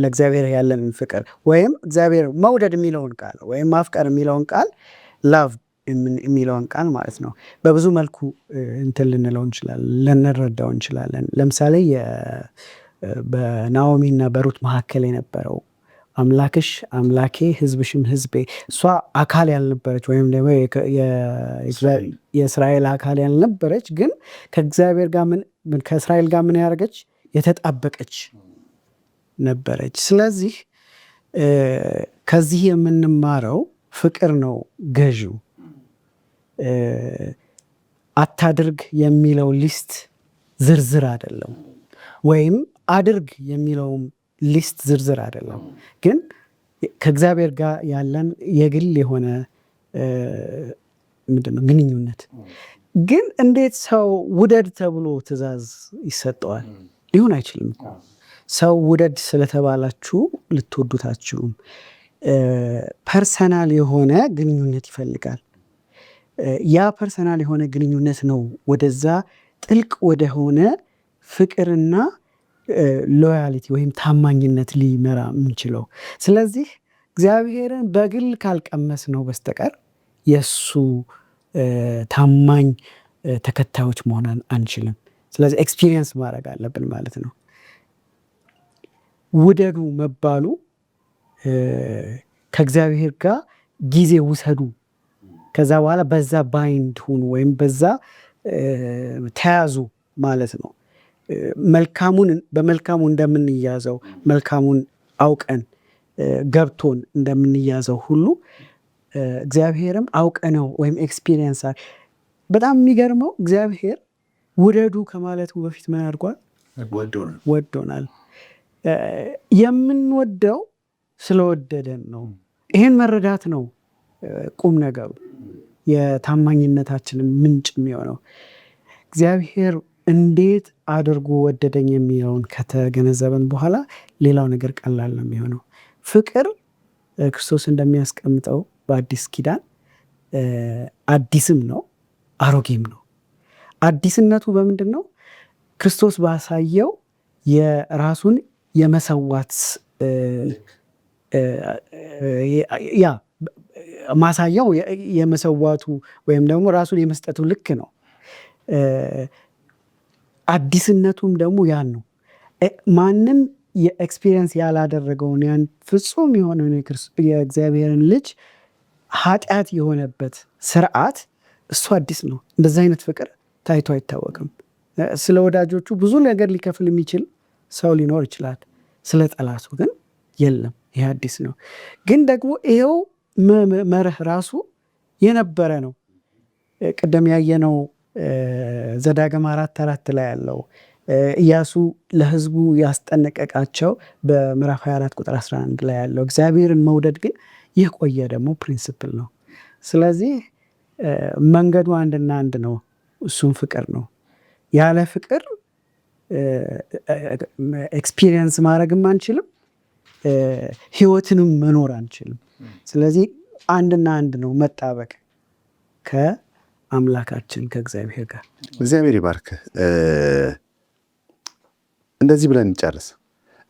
ለእግዚአብሔር ያለንን ፍቅር ወይም እግዚአብሔር መውደድ የሚለውን ቃል ወይም ማፍቀር የሚለውን ቃል ላቭ የሚለውን ቃል ማለት ነው። በብዙ መልኩ እንትን ልንለው እንችላለን፣ ልንረዳው እንችላለን። ለምሳሌ በናኦሚ እና በሩት መካከል የነበረው አምላክሽ አምላኬ ሕዝብሽም ሕዝቤ፣ እሷ አካል ያልነበረች ወይም ደግሞ የእስራኤል አካል ያልነበረች ግን ከእግዚአብሔር ጋር ከእስራኤል ጋር ምን ያደረገች የተጣበቀች ነበረች። ስለዚህ ከዚህ የምንማረው ፍቅር ነው ገዢው። አታድርግ የሚለው ሊስት ዝርዝር አይደለም፣ ወይም አድርግ የሚለውም ሊስት ዝርዝር አይደለም። ግን ከእግዚአብሔር ጋር ያለን የግል የሆነ ምንድነው ግንኙነት። ግን እንዴት ሰው ውደድ ተብሎ ትእዛዝ ይሰጠዋል? ሊሆን አይችልም። ሰው ውደድ ስለተባላችሁ ልትወዱት አትችሉም። ፐርሰናል የሆነ ግንኙነት ይፈልጋል። ያ ፐርሰናል የሆነ ግንኙነት ነው ወደዛ ጥልቅ ወደሆነ ፍቅርና ሎያሊቲ ወይም ታማኝነት ሊመራ የምንችለው። ስለዚህ እግዚአብሔርን በግል ካልቀመስ ነው በስተቀር የእሱ ታማኝ ተከታዮች መሆን አንችልም። ስለዚህ ኤክስፒሪየንስ ማድረግ አለብን ማለት ነው። ውደዱ መባሉ ከእግዚአብሔር ጋር ጊዜ ውሰዱ፣ ከዛ በኋላ በዛ ባይንድ ሁኑ ወይም በዛ ተያዙ ማለት ነው። በመልካሙ እንደምንያዘው መልካሙን አውቀን ገብቶን እንደምንያዘው ሁሉ እግዚአብሔርም አውቀነው ወይም ኤክስፒሪየንስ። በጣም የሚገርመው እግዚአብሔር ውደዱ ከማለቱ በፊት ምን አድርጓል? ወዶናል። የምንወደው ስለወደደን ነው። ይህን መረዳት ነው ቁም ነገሩ፣ የታማኝነታችንን ምንጭ የሚሆነው። እግዚአብሔር እንዴት አድርጎ ወደደኝ የሚለውን ከተገነዘበን በኋላ ሌላው ነገር ቀላል ነው የሚሆነው። ፍቅር ክርስቶስ እንደሚያስቀምጠው በአዲስ ኪዳን አዲስም ነው አሮጌም ነው። አዲስነቱ በምንድን ነው? ክርስቶስ ባሳየው የራሱን የመሰዋት ማሳያው የመሰዋቱ ወይም ደግሞ ራሱን የመስጠቱ ልክ ነው። አዲስነቱም ደግሞ ያን ነው። ማንም የኤክስፒሪየንስ ያላደረገውን ያን ፍጹም የሆነውን የእግዚአብሔርን ልጅ ኃጢአት የሆነበት ስርዓት እሱ አዲስ ነው። እንደዚህ አይነት ፍቅር ታይቶ አይታወቅም። ስለ ወዳጆቹ ብዙ ነገር ሊከፍል የሚችል ሰው ሊኖር ይችላል። ስለ ጠላቱ ግን የለም። ይህ አዲስ ነው። ግን ደግሞ ይኸው መርህ ራሱ የነበረ ነው። ቅድም ያየነው ዘዳግም 4:4 ላይ ያለው ኢያሱ ለሕዝቡ ያስጠነቀቃቸው በምዕራፍ 24 ቁጥር 11 ላይ ያለው እግዚአብሔርን መውደድ ግን ይህ ቆየ ደግሞ ፕሪንሲፕል ነው። ስለዚህ መንገዱ አንድና አንድ ነው፣ እሱም ፍቅር ነው። ያለ ፍቅር ኤክስፒሪየንስ ማድረግም አንችልም፣ ህይወትንም መኖር አንችልም። ስለዚህ አንድና አንድ ነው መጣበቅ ከአምላካችን ከእግዚአብሔር ጋር። እግዚአብሔር ይባርክ። እንደዚህ ብለን እንጨርስ።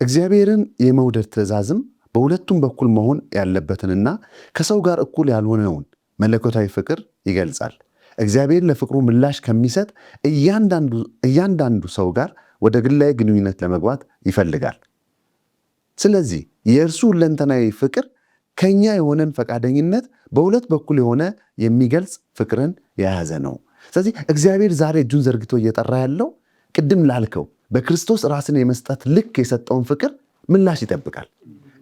እግዚአብሔርን የመውደድ ትእዛዝም በሁለቱም በኩል መሆን ያለበትንና ከሰው ጋር እኩል ያልሆነውን መለኮታዊ ፍቅር ይገልጻል። እግዚአብሔር ለፍቅሩ ምላሽ ከሚሰጥ እያንዳንዱ ሰው ጋር ወደ ግላዊ ግንኙነት ለመግባት ይፈልጋል። ስለዚህ የእርሱ ሁለንተናዊ ፍቅር ከኛ የሆነን ፈቃደኝነት በሁለት በኩል የሆነ የሚገልጽ ፍቅርን የያዘ ነው። ስለዚህ እግዚአብሔር ዛሬ እጁን ዘርግቶ እየጠራ ያለው ቅድም ላልከው በክርስቶስ ራስን የመስጠት ልክ የሰጠውን ፍቅር ምላሽ ይጠብቃል።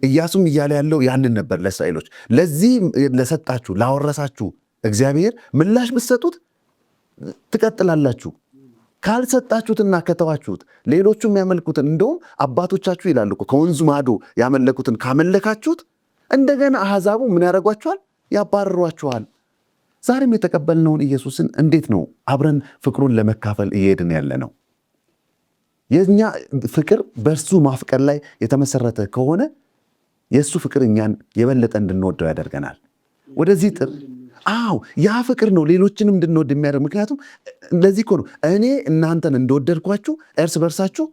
ኢያሱም እያለ ያለው ያንን ነበር ለእስራኤሎች። ለዚህ ለሰጣችሁ ላወረሳችሁ እግዚአብሔር ምላሽ ብትሰጡት ትቀጥላላችሁ። ካልሰጣችሁትና ከተዋችሁት ሌሎቹ የሚያመልኩትን እንደውም አባቶቻችሁ ይላሉ ከወንዙ ማዶ ያመለኩትን ካመለካችሁት እንደገና አሕዛቡ ምን ያደርጓችኋል? ያባርሯችኋል። ዛሬም የተቀበልነውን ኢየሱስን እንዴት ነው አብረን ፍቅሩን ለመካፈል እየሄድን ያለ ነው? የኛ ፍቅር በእርሱ ማፍቀር ላይ የተመሰረተ ከሆነ የእሱ ፍቅር እኛን የበለጠ እንድንወደው ያደርገናል። አዎ ያ ፍቅር ነው ሌሎችንም እንድንወድ የሚያደርግ። ምክንያቱም ለዚህ እኮ ነው እኔ እናንተን እንደወደድኳችሁ እርስ በርሳችሁ።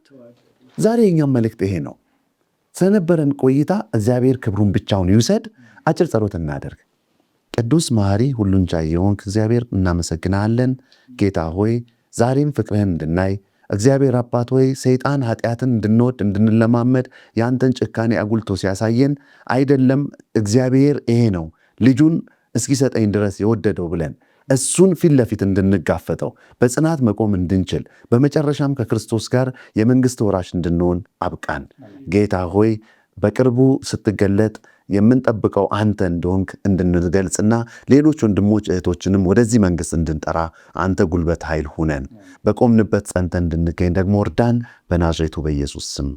ዛሬ የኛም መልእክት ይሄ ነው። ስለነበረን ቆይታ እግዚአብሔር ክብሩን ብቻውን ይውሰድ። አጭር ጸሎት እናደርግ። ቅዱስ መሐሪ ሁሉን ቻይ የሆንክ እግዚአብሔር እናመሰግናለን። ጌታ ሆይ ዛሬም ፍቅርህን እንድናይ እግዚአብሔር አባት ሆይ ሰይጣን ኃጢአትን እንድንወድ እንድንለማመድ ያንተን ጭካኔ አጉልቶ ሲያሳየን አይደለም እግዚአብሔር ይሄ ነው ልጁን እስኪሰጠኝ ድረስ የወደደው ብለን እሱን ፊት ለፊት እንድንጋፈጠው በጽናት መቆም እንድንችል በመጨረሻም ከክርስቶስ ጋር የመንግሥት ወራሽ እንድንሆን አብቃን። ጌታ ሆይ በቅርቡ ስትገለጥ የምንጠብቀው አንተ እንደሆንክ እንድንገልጽና ሌሎች ወንድሞች እህቶችንም ወደዚህ መንግሥት እንድንጠራ አንተ ጉልበት ኃይል ሁነን በቆምንበት ጸንተን እንድንገኝ ደግሞ እርዳን። በናዝሬቱ በኢየሱስ ስም